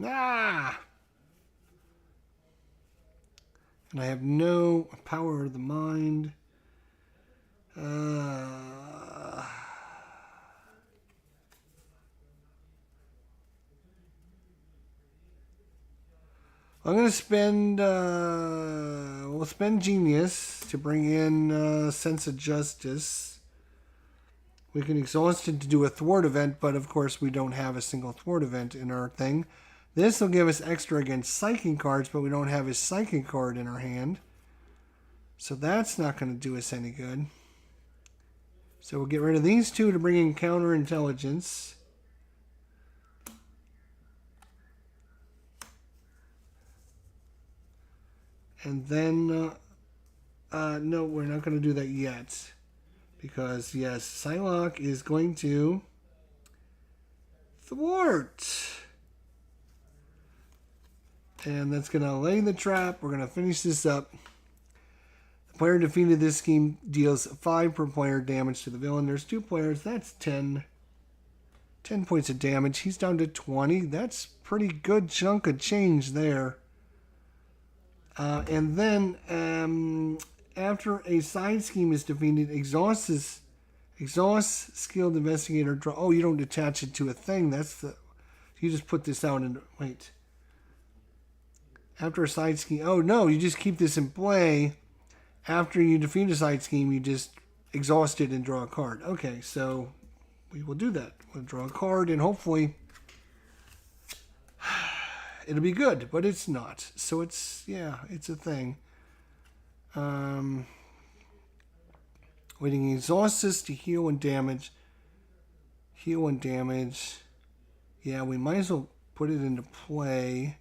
Ah! And I have no power of the mind. I'm going to spend, we'll spend Genius to bring in Sense of Justice. We can exhaust it to do a thwart event, but of course we don't have a single thwart event in our thing. This will give us extra against psychic cards, but we don't have a psychic card in our hand. So that's not going to do us any good. So we'll get rid of these 2 to bring in counterintelligence. And then, no, we're not going to do that yet. Because, yes, Psylocke is going to thwart. And that's going to lay the trap. We're going to finish this up. The player defeated this scheme deals 5 per player damage to the villain. There's 2 players. That's 10. 10 points of damage. He's down to 20. That's pretty good chunk of change there. And then, after a side scheme is defeated, exhausts skilled investigator draw. Oh, you don't attach it to a thing. That's the... You just put this out and... Wait. After a side scheme... Oh, no, you just keep this in play. After you defeat a side scheme, you just exhaust it and draw a card. Okay, so we will do that. We'll draw a card and hopefully it'll be good, but it's not. So it's, yeah, it's a thing. We can exhaust this to heal and damage. Heal and damage. Yeah, we might as well put it into play.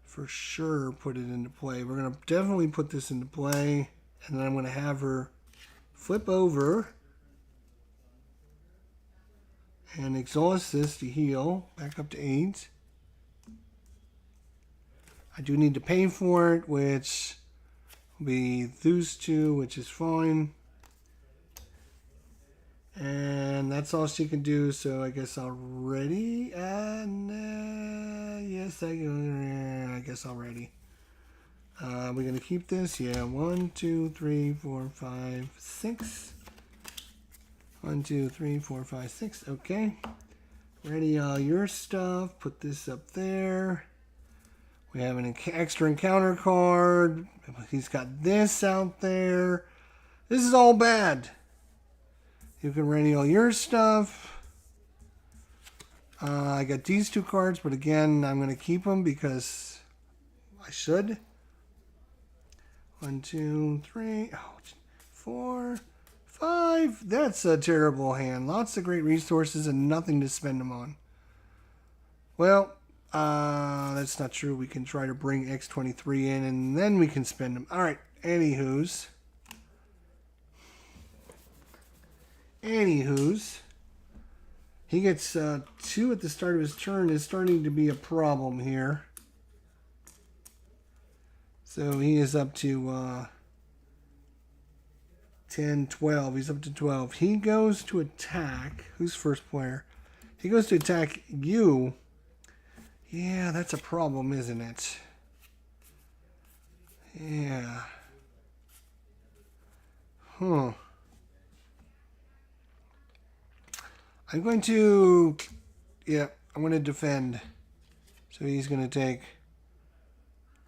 For sure put it into play. We're going to definitely put this into play. And then I'm going to have her flip over. And exhaust this to heal. Back up to 8. I do need to pay for it, which will be those 2, which is fine. And that's all she can do, so I guess I'll ready. And yes, I guess I'll ready. We're going to keep this. Yeah, 1, 2, 3, 4, 5, 6. 1, 2, 3, 4, 5, 6. Okay. Ready all your stuff. Put this up there. We have an extra encounter card. He's got this out there. This is all bad. You can ready all your stuff. I got these 2 cards, but again, I'm going to keep them because I should. 1, 2, 3, 4, 5. That's a terrible hand. Lots of great resources and nothing to spend them on. Well, that's not true. We can try to bring X-23 in and then we can spend them. All right, anywho's. He gets 2 at the start of his turn. Is starting to be a problem here. So he is up to 10, 12. He's up to 12. He goes to attack. Who's first player? He goes to attack you. Yeah, that's a problem, isn't it? Yeah. Huh. I'm going to defend. So he's going to take...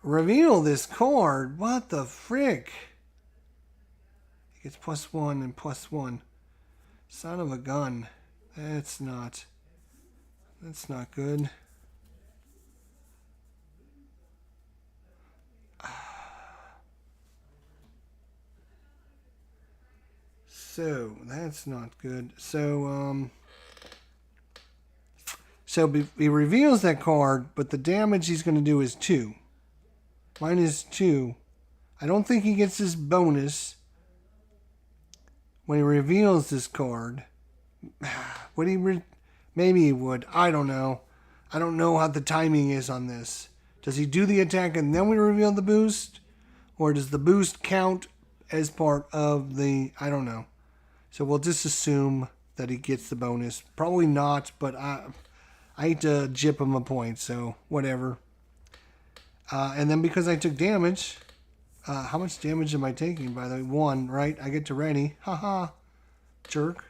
Reveal this card. What the frick? He gets +1 and +1. Son of a gun. That's not good. So that's not good. So he reveals that card, but the damage he's going to do is 2. Mine is 2. I don't think he gets this bonus when he reveals this card. Would he? Maybe he would. I don't know. I don't know how the timing is on this. Does he do the attack and then we reveal the boost? Or does the boost count as part of the... I don't know. So we'll just assume that he gets the bonus. Probably not, but I hate to jip him a point, so whatever. And then because I took damage, how much damage am I taking, by the way? 1, right? I get to ready. Haha. Jerk.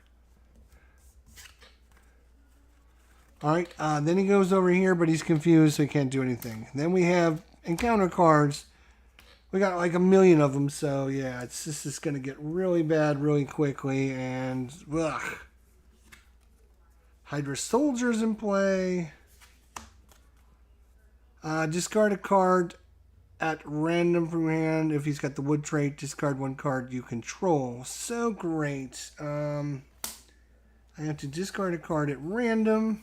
Alright, then he goes over here, but he's confused, so he can't do anything. Then we have encounter cards. We got like a million of them, so yeah, it's just going to get really bad really quickly, and ugh. Hydra Soldier's in play. Discard a card at random from your hand. If he's got the wood trait, discard 1 card you control. So great. I have to discard a card at random.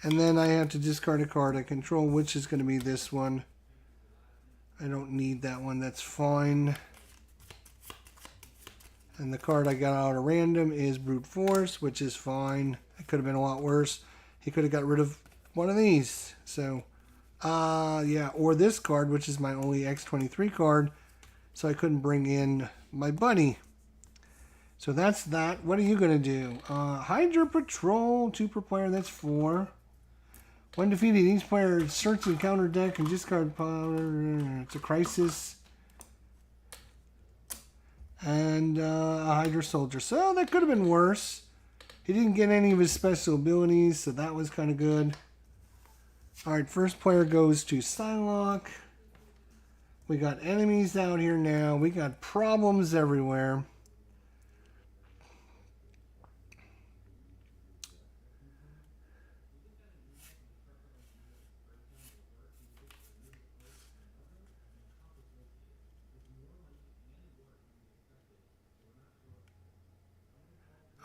And then I have to discard a card I control, which is going to be this one. I don't need that one. That's fine. And the card I got out of random is Brute Force, which is fine. It could have been a lot worse. He could have got rid of one of these. So, yeah. Or this card, which is my only X-23 card. So I couldn't bring in my buddy. So that's that. What are you going to do? Hydra Patrol, 2 per player. That's 4. When defeated, each player search the counter deck and discard power. It's a crisis. And a Hydra Soldier. So that could have been worse. He didn't get any of his special abilities, so that was kind of good. Alright, first player goes to Psylocke. We got enemies out here now. We got problems everywhere.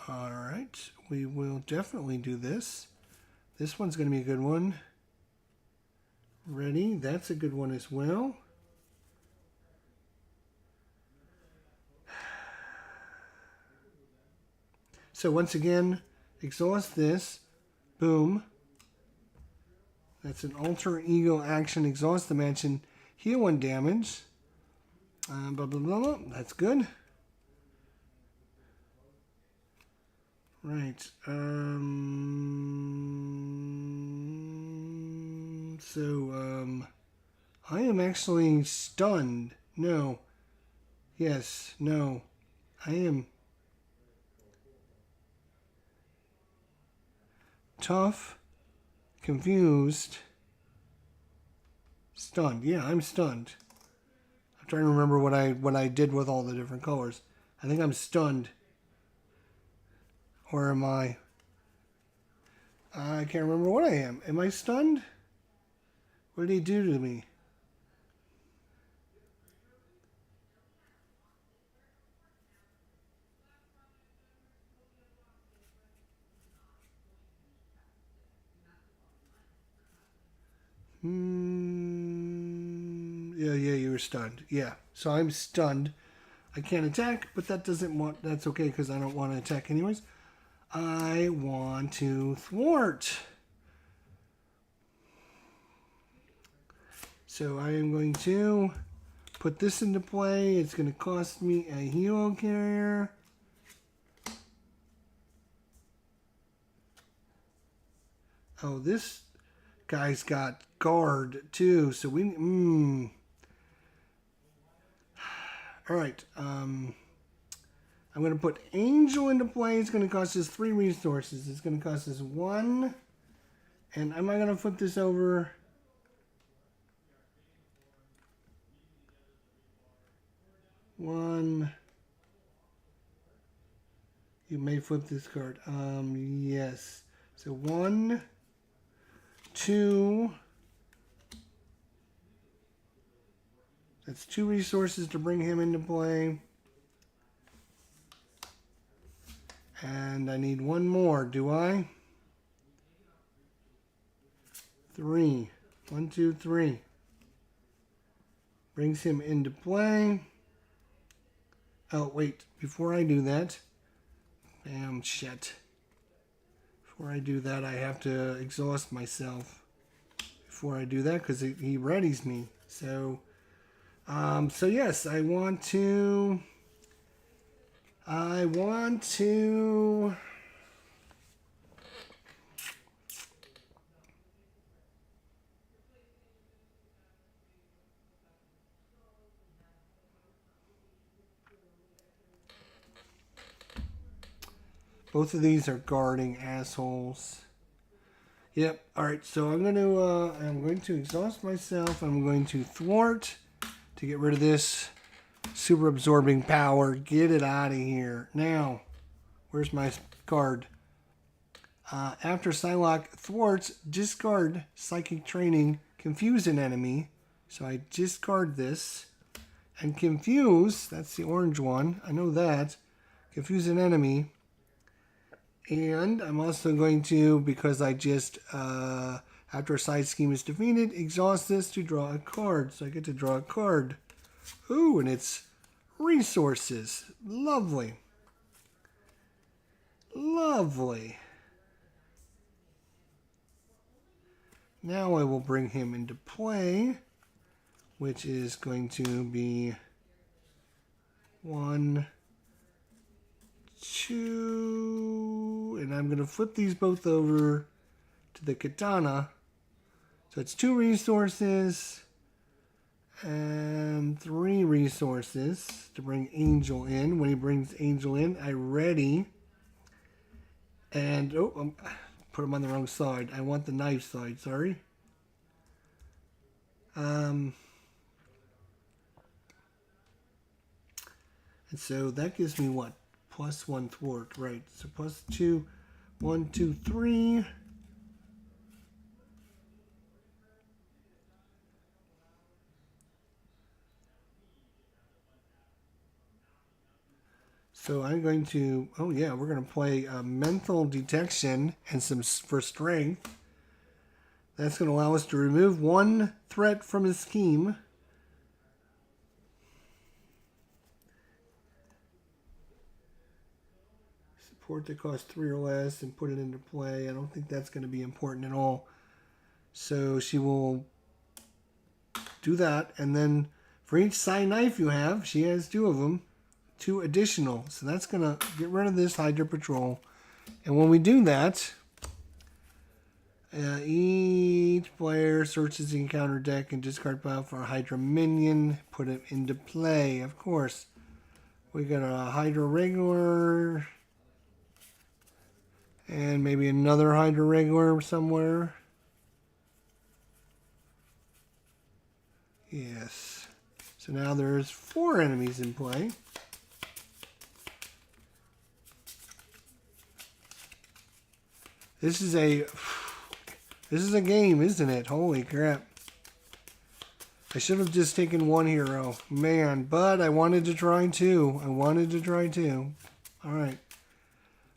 Alright, we will definitely do this. This one's going to be a good one. Ready? That's a good one as well. So once again, exhaust this. Boom. That's an alter ego action. Exhaust the mansion. Heal 1 damage. Blah, blah, blah, blah. That's good. Right. I am actually stunned. No. Yes. No. I am tough, confused, stunned. Yeah, I'm stunned. I'm trying to remember what I did with all the different colors. I think I'm stunned. Or am I? I can't remember what I am. Am I stunned? What did he do to me? Yeah, you were stunned. Yeah, so I'm stunned. I can't attack, but that's okay because I don't want to attack anyways. I want to thwart. So I am going to put this into play. It's going to cost me a helo carrier. Oh, this guy's got guard too, so we all right. I'm going to put Angel into play. It's going to cost us 3 resources. It's going to cost us 1. And am I going to flip this over? One. You may flip this card. Yes. So 1, 2. That's 2 resources to bring him into play. And I need 1 more, do I? 3. 1, 2, 3. Brings him into play. Oh, wait. Before I do that. Bam, shit. Before I do that, I have to exhaust myself. Before I do that, because he readies me. So yes, I want to... Both of these are guarding assholes. Yep. All right. So I'm going to exhaust myself. I'm going to thwart to get rid of this super absorbing power. Get it out of here now. Where's my card? After Psylocke thwarts, discard psychic training. Confuse an enemy. So I discard this and confuse. That's the orange one. I know that. Confuse an enemy. And I'm also going to, because I just, after a side scheme is defeated, exhaust this to draw a card. So I get to draw a card. Ooh, and it's resources. Lovely. Lovely. Now I will bring him into play, which is going to be 1, 2, and I'm going to flip these both over to the katana. So it's 2 resources and 3 resources to bring Angel in. When he brings Angel in, I ready. And, put him on the wrong side. I want the knife side, sorry. And so that gives me what? +1 thwart, right. So +2, 1, 2, 3. So I'm going to, we're going to play mental detection and some for strength. That's going to allow us to remove 1 threat from his scheme. Support that costs 3 or less and put it into play. I don't think that's going to be important at all. So she will do that. And then for each psi knife you have, she has 2 of them. 2 additional. So that's going to get rid of this Hydra Patrol. And when we do that, each player searches the encounter deck and discard pile for a Hydra minion. Put it into play, of course. We got a Hydra regular. And maybe another Hydra regular somewhere. Yes. So now there's 4 enemies in play. This is a game, isn't it? Holy crap. I should have just taken 1 hero. Man, but I wanted to try 2. Alright.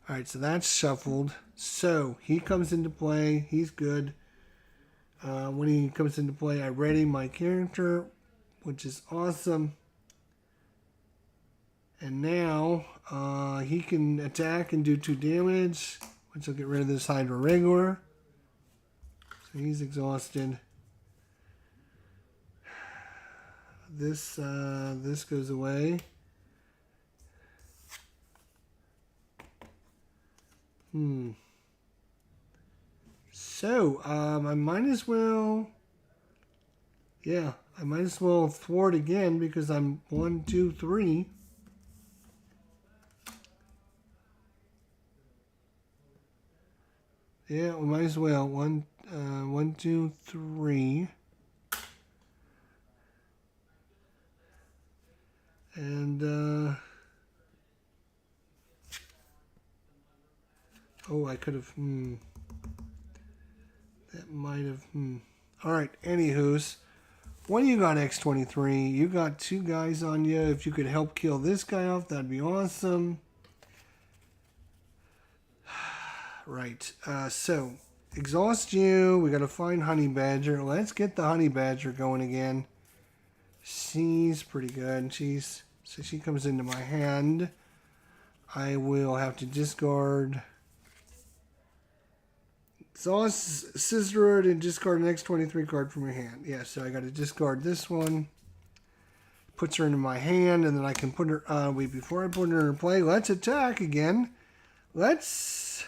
Alright, so that's shuffled. So, he comes into play. He's good. When he comes into play, I ready my character, which is awesome. And now, he can attack and do 2 damage, which will get rid of this Hydra regular. So he's exhausted. This goes away. So, I might as well... Yeah, I might as well thwart again because I'm 1, 2, 3. Yeah, we might as well. 1, 2, 3. And, oh, I could have, that might have, Alright, anywho's. What do you got, X-23? You got 2 guys on you. If you could help kill this guy off, that'd be awesome. Right, so, exhaust you. We gotta find Honey Badger. Let's get the Honey Badger going again. She's pretty good. So she comes into my hand. I will have to discard Exhaust Scissor and discard an X-23 card from your hand. Yeah, so I got to discard this one. Puts her into my hand, and then I can put her... wait, before I put her in play, let's attack again. Let's...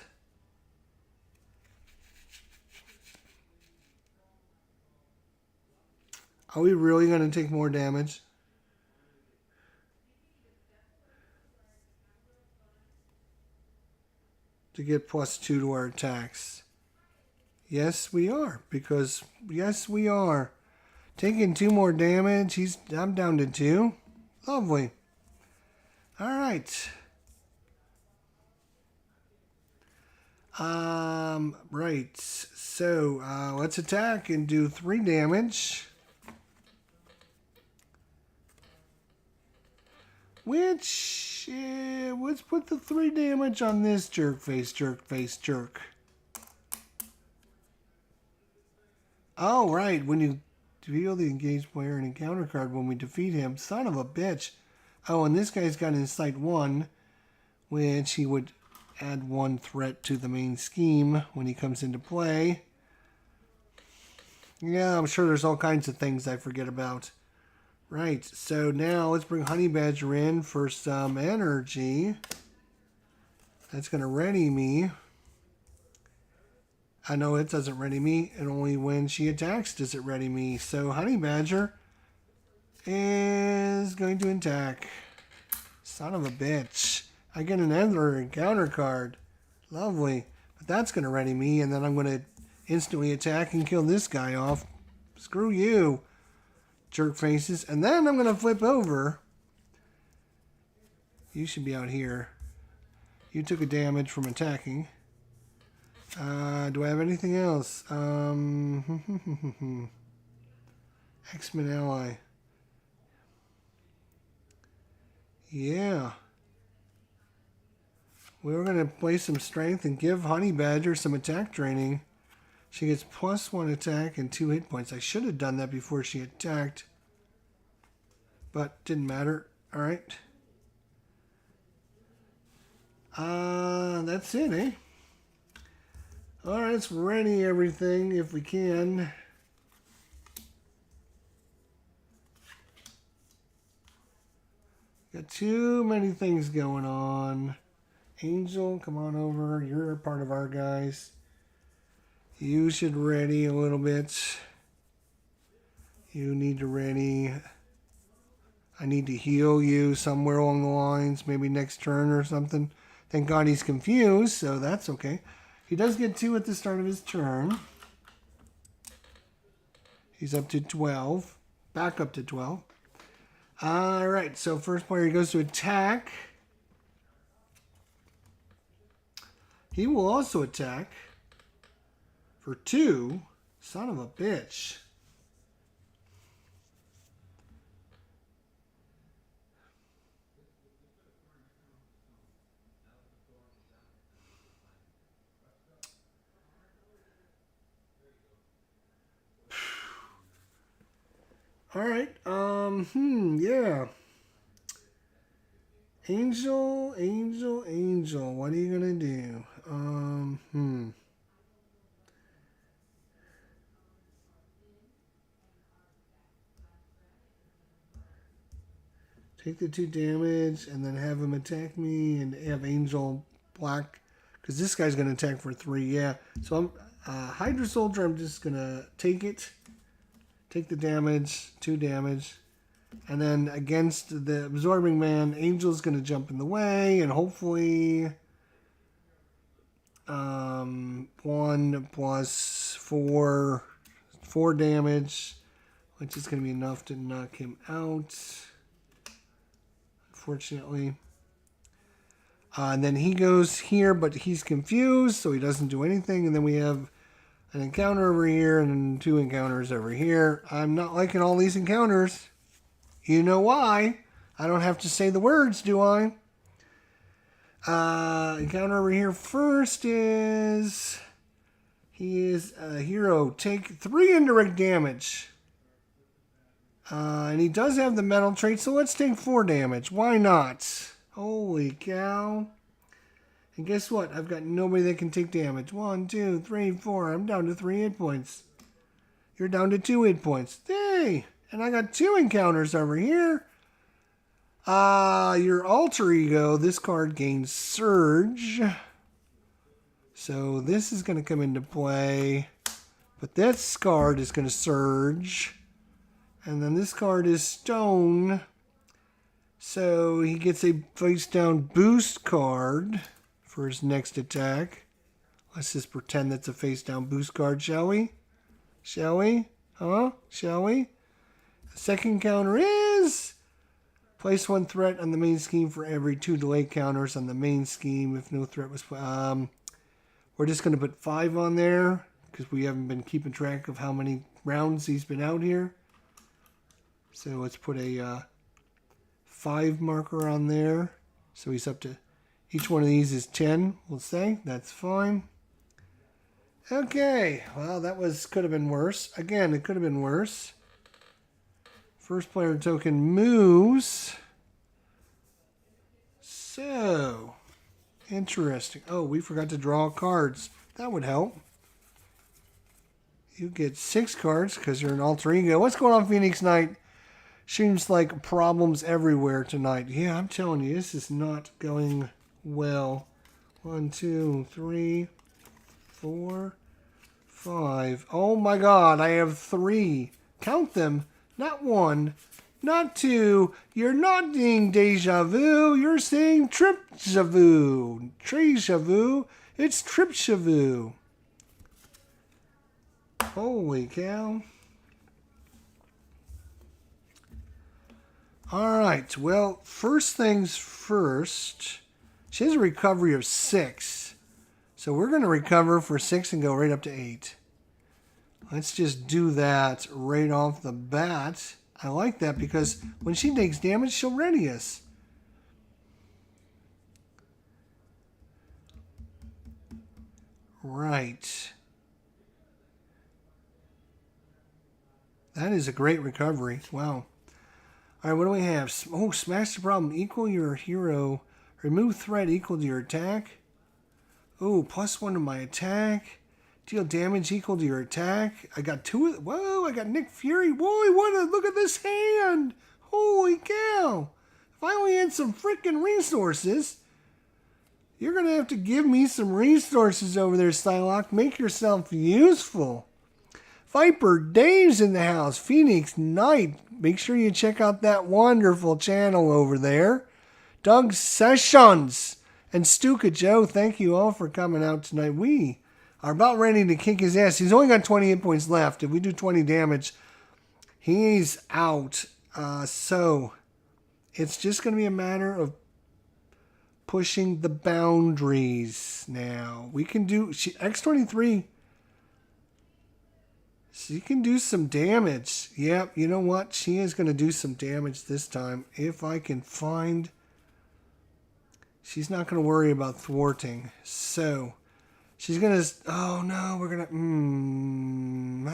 Are we really going to take more damage? To get +2 to our attacks. Yes, we are. Because, yes, we are. Taking 2 more damage. I'm down to 2. Lovely. Alright. Right. So, let's attack and do 3 damage. Which, let's put the 3 damage on this jerk face. Oh, right. When you reveal the engaged player an encounter card when we defeat him. Son of a bitch. Oh, and this guy's got Insight 1, which he would add 1 threat to the main scheme when he comes into play. Yeah, I'm sure there's all kinds of things I forget about. Right, so now let's bring Honey Badger in for some energy. That's going to ready me. I know it doesn't ready me, and only when she attacks does it ready me. So Honey Badger is going to attack. Son of a bitch. I get another encounter card. Lovely. But that's going to ready me, and then I'm going to instantly attack and kill this guy off. Screw you, jerk faces. And then I'm going to flip over. You should be out here. You took a damage from attacking. Do I have anything else? X-Men ally. Yeah. We're going to play some strength and give Honey Badger some attack training. She gets +1 attack and 2 hit points. I should have done that before she attacked. But didn't matter. Alright. That's it, eh? Alright, let's ready everything if we can. Got too many things going on. Angel, come on over. You're a part of our guys. You should ready a little bit. You need to ready. I need to heal you somewhere along the lines, maybe next turn or something. Thank God he's confused, so that's okay. He does get 2 at the start of his turn. He's up to 12. Back up to 12. All right, so first player goes to attack. He will also attack for 2. Son of a bitch. All right. Yeah. Angel. What are you gonna do? Take the 2 damage and then have him attack me and have Angel block. Because this guy's gonna attack for 3. Yeah. So I'm Hydra Soldier. I'm just gonna take it. Take the damage. 2 damage. And then against the Absorbing Man, Angel's going to jump in the way, and hopefully 1 plus 4 damage, which is going to be enough to knock him out, unfortunately. And then he goes here, but he's confused, so he doesn't do anything. And then we have an encounter over here and 2 encounters over here. I'm not liking all these encounters. You know why. I don't have to say the words, do I? Encounter over here first is... He is a hero. Take 3 indirect damage. And he does have the metal trait, so let's take 4 damage. Why not? Holy cow. And guess what? I've got nobody that can take damage. 1, 2, 3, 4. I'm down to 3 hit points. You're down to 2 hit points. Hey! And I got 2 encounters over here. Your alter ego, this card gains Surge. So this is going to come into play. But this card is going to Surge. And then this card is Stone. So he gets a face down boost card for his next attack. Let's just pretend that's a face down boost card, shall we? Shall we? Huh? Shall we? Second counter is place 1 threat on the main scheme for every 2 delay counters on the main scheme if no threat was we're just going to put 5 on there because we haven't been keeping track of how many rounds he's been out here. So let's put a 5 marker on there. So he's up to, each one of these is 10, we'll say. That's fine. Okay, well that could have been worse. Again, it could have been worse. First player token moves. So, interesting. Oh, we forgot to draw cards. That would help. You get 6 cards because you're an alter ego. What's going on, Phoenix Knight? Seems like problems everywhere tonight. Yeah, I'm telling you, this is not going well. 1, 2, 3, 4, 5. Oh my God, I have 3. Count them. Not 1, not 2. You're not saying deja vu. You're saying trip-ja vu. Treja vu. It's trip-ja vu. Holy cow. All right. Well, first things first. She has a recovery of 6. So we're going to recover for 6 and go right up to 8. Let's just do that right off the bat. I like that because when she takes damage, she'll ready us. Right. That is a great recovery. Wow. All right, what do we have? Oh, smash the problem. Equal your hero. Remove threat equal to your attack. Oh, +1 to my attack. Deal damage equal to your attack. I got 2. Whoa, I got Nick Fury. Whoa, look at this hand. Holy cow. If I only had some freaking resources. You're going to have to give me some resources over there, Psylocke. Make yourself useful. Viper Dave's in the house. Phoenix Knight. Make sure you check out that wonderful channel over there. Doug Sessions and Stuka Joe, thank you all for coming out tonight. We are about ready to kick his ass. He's only got 28 points left. If we do 20 damage, he's out. So it's just going to be a matter of pushing the boundaries now. We can do... X-23... She can do some damage. Yep, you know what? She is going to do some damage this time. If I can find... She's not going to worry about thwarting. So, she's going to... Oh, no, we're going to...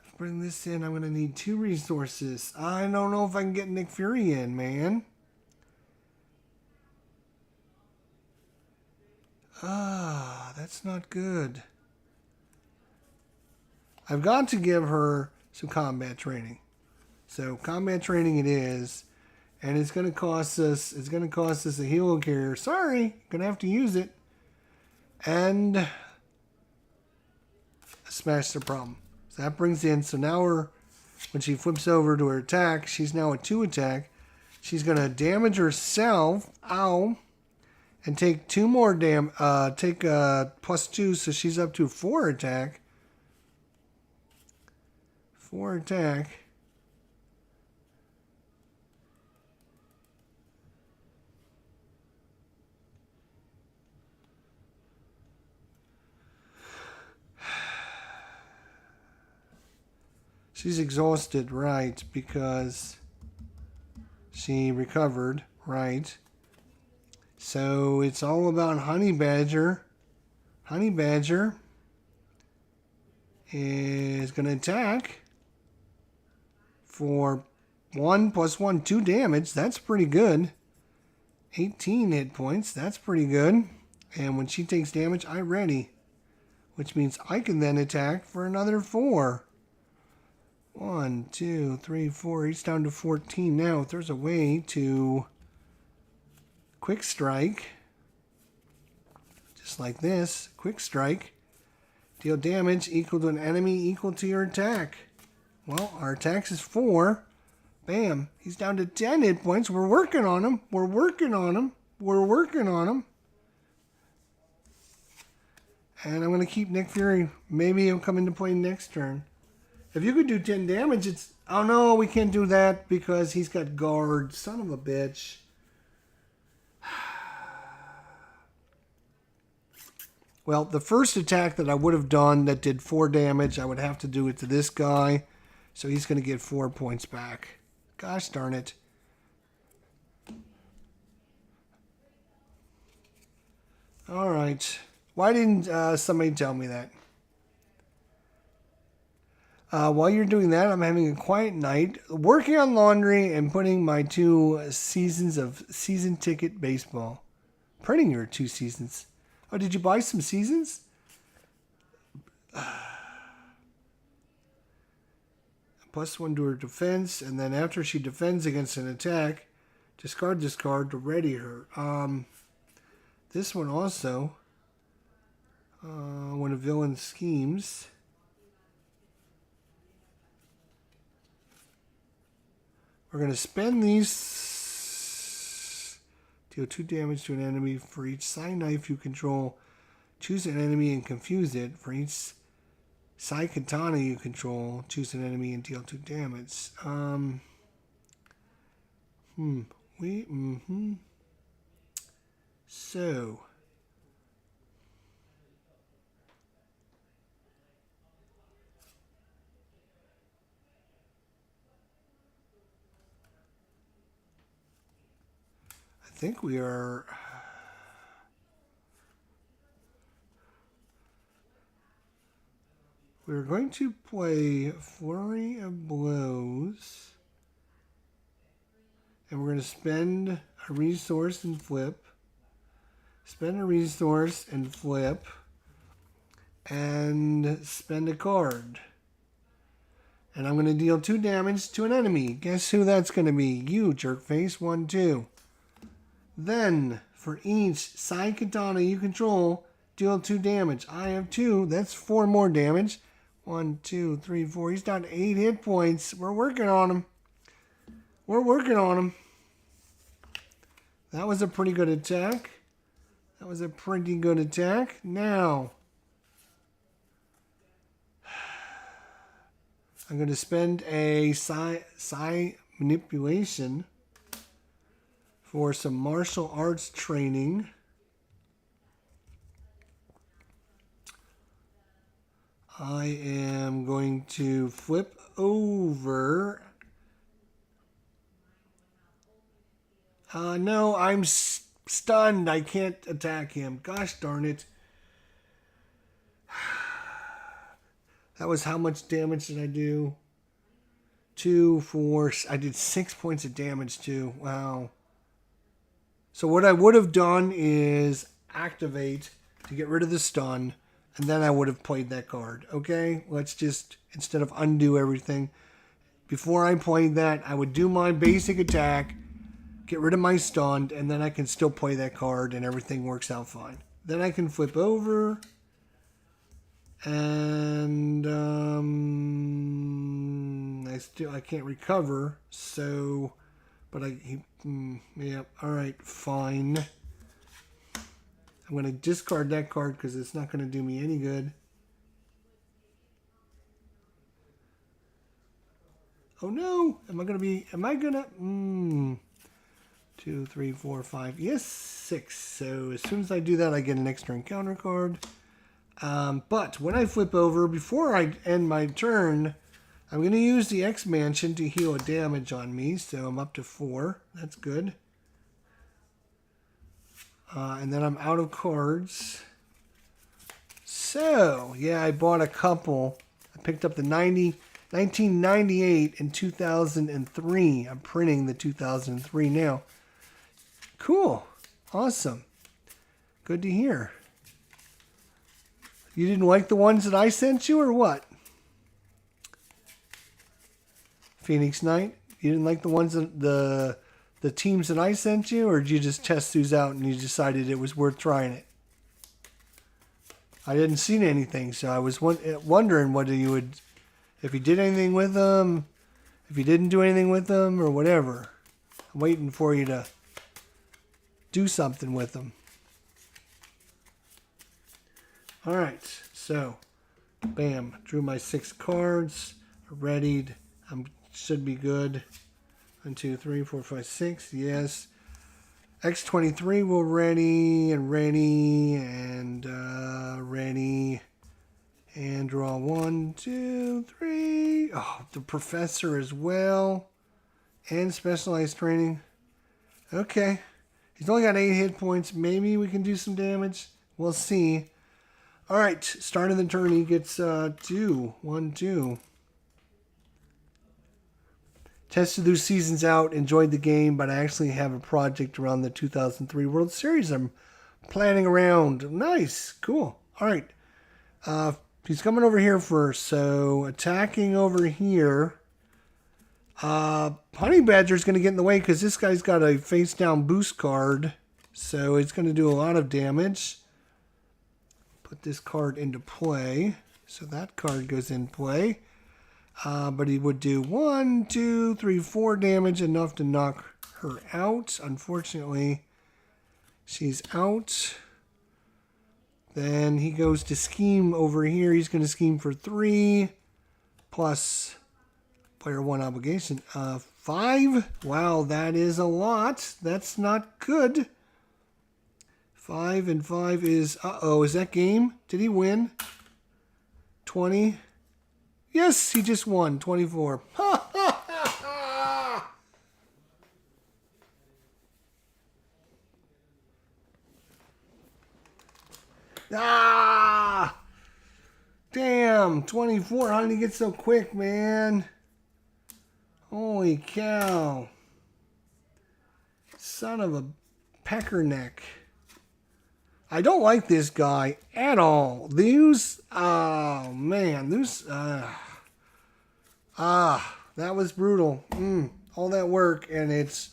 Let's bring this in. I'm going to need 2 resources. I don't know if I can get Nick Fury in, man. That's not good. I've got to give her some combat training. So combat training it is, and it's going to cost us. It's going to cost us a helo carrier. Sorry, going to have to use it, and smash the problem. So that brings in. So now when she flips over to her attack, she's now at 2 attack. She's going to damage herself. Ow. And take 2 more take +2, so she's up to 4 attack. 4 attack. She's exhausted, right, because she recovered, right? So it's all about Honey Badger. Honey Badger is going to attack for 1 + 1, 2 damage. That's pretty good. 18 hit points. That's pretty good. And when she takes damage, I ready. Which means I can then attack for another 4. 1, 2, 3, 4. He's down to 14 now. If there's a way to quick strike, just like this, quick strike, deal damage equal to an enemy equal to your attack. Well, our attack is 4. Bam. He's down to 10 hit points. We're working on him. We're working on him. We're working on him. And I'm going to keep Nick Fury. Maybe he'll come into play next turn. If you could do 10 damage, it's... Oh, no, we can't do that because he's got guard. Son of a bitch. Well, the first attack that I would have done that did 4 damage, I would have to do it to this guy. So he's going to get 4 points back. Gosh darn it. All right. Why didn't somebody tell me that? While you're doing that, I'm having a quiet night, working on laundry and putting my 2 seasons of season ticket baseball. Printing your 2 seasons. Oh, did you buy some seasons? +1 to her defense, and then after she defends against an attack, discard this card to ready her. This one also, when a villain schemes, we're going to spend these, deal 2 damage to an enemy for each Psy knife you control. Choose an enemy and confuse it. For each Psy katana you control, choose an enemy and deal 2 damage. So, I think we're going to play Flurry of Blows, and we're going to spend a resource and flip. Spend a resource and flip, and spend a card. And I'm going to deal 2 damage to an enemy. Guess who that's going to be? You, jerkface. 1, 2. Then, for each side katana you control, deal 2 damage. I have 2. That's 4 more damage. 1, 2, 3, 4. He's down to 8 hit points. We're working on him. We're working on him. That was a pretty good attack. That was a pretty good attack. Now, I'm going to spend a psi manipulation for some martial arts training. I am going to flip over. No, I'm stunned. I can't attack him. Gosh darn it. That was how much damage did I do? 2, 4. I did 6 points of damage too. Wow. So what I would have done is activate to get rid of the stun. And then I would have played that card. Okay? Let's just, instead of undo everything. Before I played that, I would do my basic attack. Get rid of my stun. And then I can still play that card. And everything works out fine. Then I can flip over. And I can't recover, so, but yeah, all right, fine. I'm going to discard that card because it's not going to do me any good. Oh no, am I going to, 2, 3, 4, 5, yes, 6. So as soon as I do that, I get an extra encounter card. But when I flip over, before I end my turn, I'm going to use the X Mansion to heal a damage on me. So I'm up to 4. That's good. And then I'm out of cards. So, yeah, I bought a couple. I picked up the 1998 and 2003. I'm printing the 2003 now. Cool. Awesome. Good to hear. You didn't like the ones that I sent you, or what? Phoenix Knight? You didn't like the ones that the teams that I sent you, or did you just test these out and you decided it was worth trying it? I didn't see anything, so I was wondering whether you would, if you did anything with them, if you didn't do anything with them, or whatever. I'm waiting for you to do something with them. All right, so, bam, drew my 6 cards, readied, should be good. 1, 2, 3, 4, 5, 6, yes. X-23 will ready, and ready, and draw 1, 2, 3. Oh, the professor as well, and specialized training. Okay, he's only got 8 hit points. Maybe we can do some damage. We'll see. All right, start of the turn, he gets 2. 1, 2. Tested those seasons out, enjoyed the game, but I actually have a project around the 2003 World Series I'm planning around. Nice, cool. All right, he's coming over here first, so attacking over here. Honey Badger's going to get in the way because this guy's got a face-down boost card, so it's going to do a lot of damage. Put this card into play. So that card goes in play. But he would do 1, 2, 3, 4 damage, enough to knock her out. Unfortunately, she's out. Then he goes to scheme over here. He's going to scheme for 3 plus player 1 obligation. 5. Wow, that is a lot. That's not good. 5 and 5 is, is that game? Did he win? 20. Yes, he just won. 24. Ha, ha, ha, ha. Ah! Damn, 24. How did he get so quick, man? Holy cow. Son of a peckerneck. I don't like this guy at all. These, oh man, these, that was brutal. All that work, and it's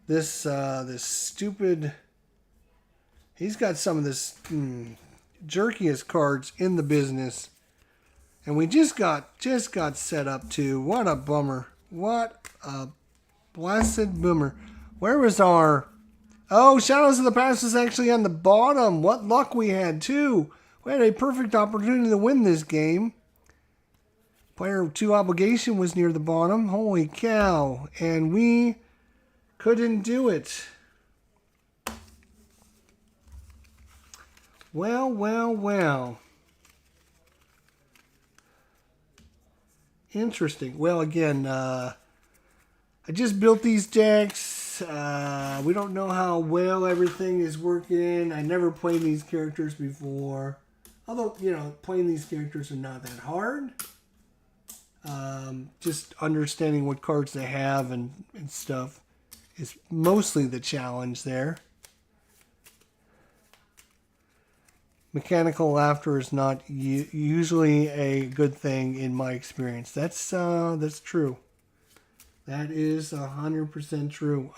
this stupid. He's got some of this jerkiest cards in the business, and we just got set up too. What a bummer! What a blessed bummer! Where was our? Oh, Shadows of the Past is actually on the bottom. What luck we had too! We had a perfect opportunity to win this game. Player 2 obligation was near the bottom. Holy cow! And we couldn't do it. Well, well, well. Interesting. Well, again, I just built these decks. We don't know how well everything is working. I never played these characters before. Although, you know, playing these characters are not that hard. Just understanding what cards they have and stuff is mostly the challenge there. Mechanical laughter is not usually a good thing in my experience. That's true. That is 100% true.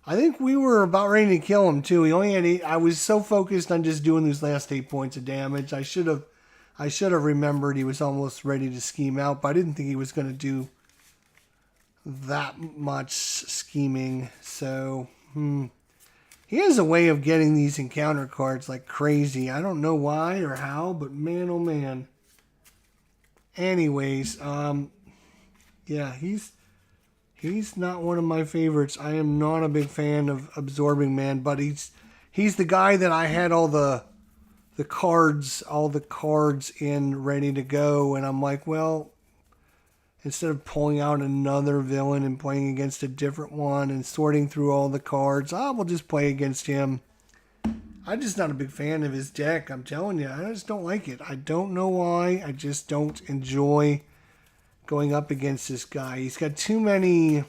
I think we were about ready to kill him too. He only had 8. I was so focused on just doing those last 8 points of damage. I should have remembered he was almost ready to scheme out, but I didn't think he was going to do that much scheming. So, he has a way of getting these encounter cards like crazy. I don't know why or how, but man, oh man. Anyways, yeah, he's not one of my favorites. I am not a big fan of Absorbing Man, but he's the guy that I had all the cards in ready to go, and I'm like, well, instead of pulling out another villain and playing against a different one and sorting through all the cards, we'll just play against him. I'm just not a big fan of his deck. I'm telling you, I just don't like it. I don't know why. I just don't enjoy going up against this guy. He's got too many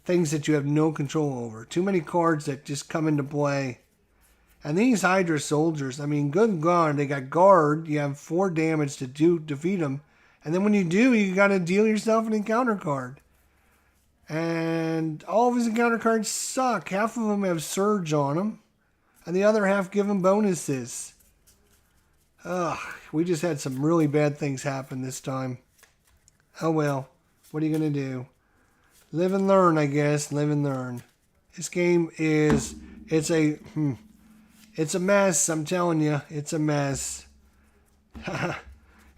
things that you have no control over. Too many cards that just come into play. And these Hydra soldiers, I mean, good God, they got guard. You have 4 damage to defeat them. And then when you do, you got to deal yourself an encounter card. And all of his encounter cards suck. Half of them have Surge on them. And the other half give him bonuses. Ugh, we just had some really bad things happen this time. Oh well, what are you going to do? Live and learn, I guess. Live and learn. This game is, it's a mess, I'm telling you. It's a mess.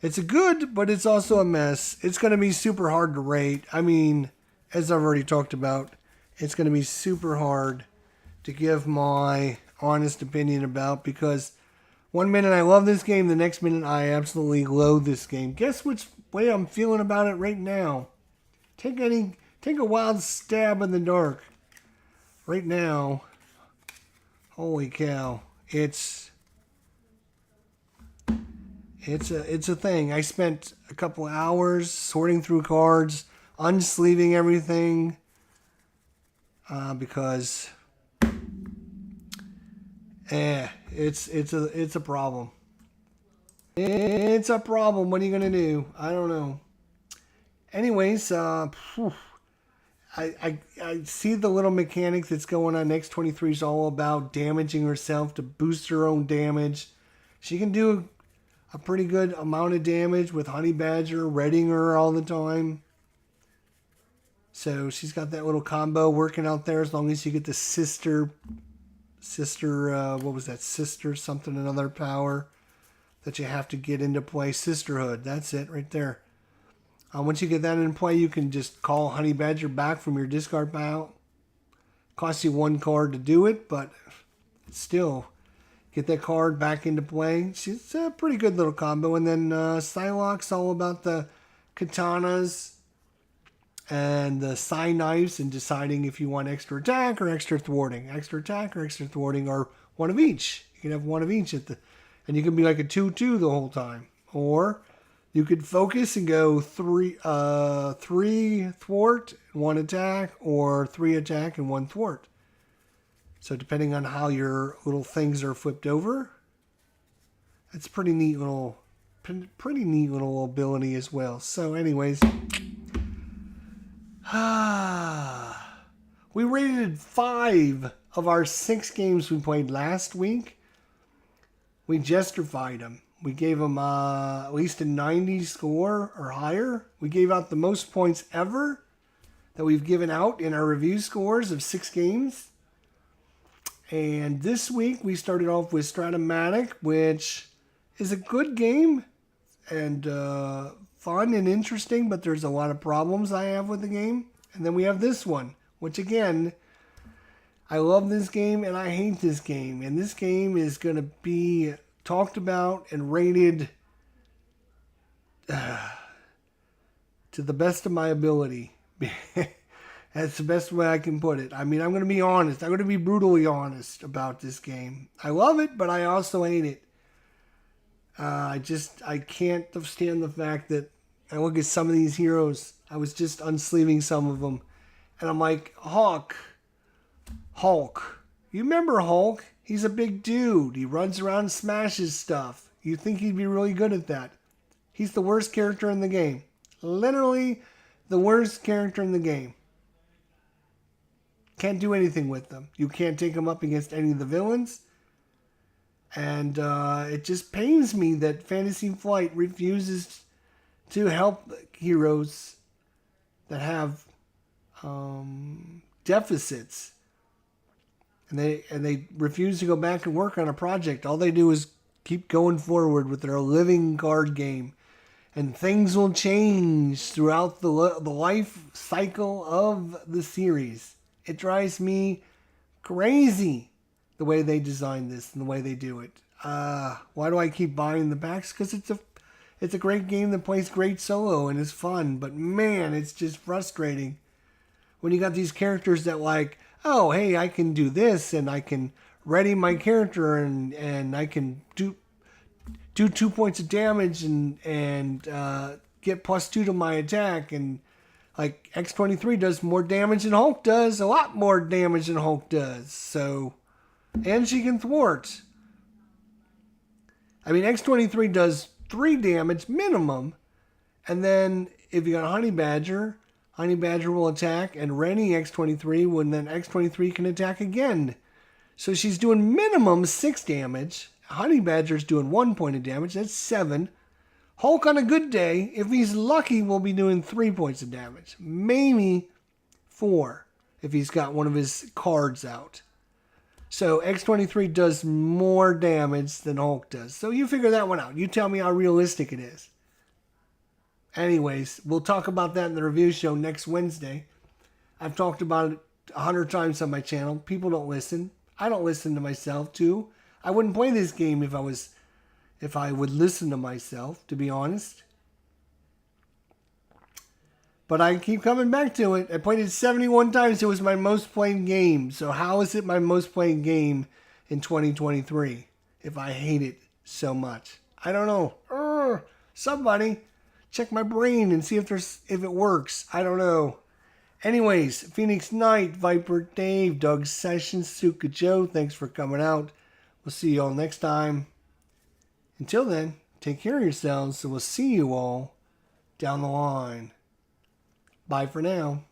It's a good, but it's also a mess. It's going to be super hard to rate. I mean, as I've already talked about, it's going to be super hard to give my honest opinion about, because one minute I love this game, the next minute I absolutely loathe this game. Guess which way I'm feeling about it right now? Take a wild stab in the dark. Right now, holy cow, it's a thing. I spent a couple hours sorting through cards, unsleeving everything, because it's a problem. It's a problem. What are you gonna do? I don't know. Anyways, I see the little mechanic that's going on. X-23 is all about damaging herself to boost her own damage. She can do a pretty good amount of damage with Honey Badger reading her all the time. So she's got that little combo working out there, as long as you get the sister, what was that? Sister something, another power that you have to get into play. Sisterhood, that's it right there. Once you get that in play, you can just call Honey Badger back from your discard pile. Costs you 1 card to do it, but still, get that card back into play. It's a pretty good little combo. And then Psylocke's all about the katanas and the Psy knives and deciding if you want extra attack or extra thwarting. Extra attack or extra thwarting, or one of each. You can have one of each and you can be like a 2-2 the whole time. Or you could focus and go 3 thwart, 1 attack, or 3 attack and 1 thwart. So depending on how your little things are flipped over, that's a pretty neat little ability as well. So anyways, We rated 5 of our 6 games we played last week. We justified them. We gave them at least a 90 score or higher. We gave out the most points ever that we've given out in our review scores of 6 games. And this week we started off with Stratomatic, which is a good game and fun and interesting, but there's a lot of problems I have with the game. And then we have this one, which again, I love this game and I hate this game. And this game is going to be talked about and rated to the best of my ability. That's the best way I can put it. I mean, I'm going to be honest. I'm going to be brutally honest about this game. I love it, but I also hate it. I can't stand the fact that I look at some of these heroes. I was just unsleeving some of them. And I'm like, Hulk. You remember Hulk? He's a big dude. He runs around and smashes stuff. You'd think he'd be really good at that. He's the worst character in the game. Literally the worst character in the game. Can't do anything with them. You can't take him up against any of the villains. And it just pains me that Fantasy Flight refuses to help heroes that have deficits. And they refuse to go back and work on a project. All they do is keep going forward with their living card game. And things will change throughout the life cycle of the series. It drives me crazy the way they design this and the way they do it. Why do I keep buying the packs? Because it's a great game that plays great solo and is fun. But man, it's just frustrating when you got these characters that like, oh, hey, I can do this and I can ready my character and I can do 2 points of damage and get +2 to my attack. And like X-23 does more damage than Hulk does, a lot more damage than Hulk does. So, and she can thwart. I mean, X-23 does 3 damage minimum. And then if you got a Honey Badger will attack and ready X-23 when then X-23 can attack again. So she's doing minimum 6 damage. Honey Badger's doing 1 point of damage. That's 7. Hulk on a good day, if he's lucky, will be doing 3 points of damage. Maybe 4 if he's got one of his cards out. So X-23 does more damage than Hulk does. So you figure that one out. You tell me how realistic it is. Anyways, we'll talk about that in the review show next Wednesday. I've talked about it 100 times on my channel. People don't listen. I don't listen to myself too. I wouldn't play this game if I would listen to myself, to be honest. But I keep coming back to it. I played it 71 times. It was my most played game. So how is it my most played game in 2023 if I hate it so much? I don't know. Somebody check my brain and see if it works. I don't know. Anyways, Phoenix Knight, Viper Dave, Doug Sessions, Suka Joe, thanks for coming out. We'll see you all next time. Until then, take care of yourselves, and we'll see you all down the line. Bye for now.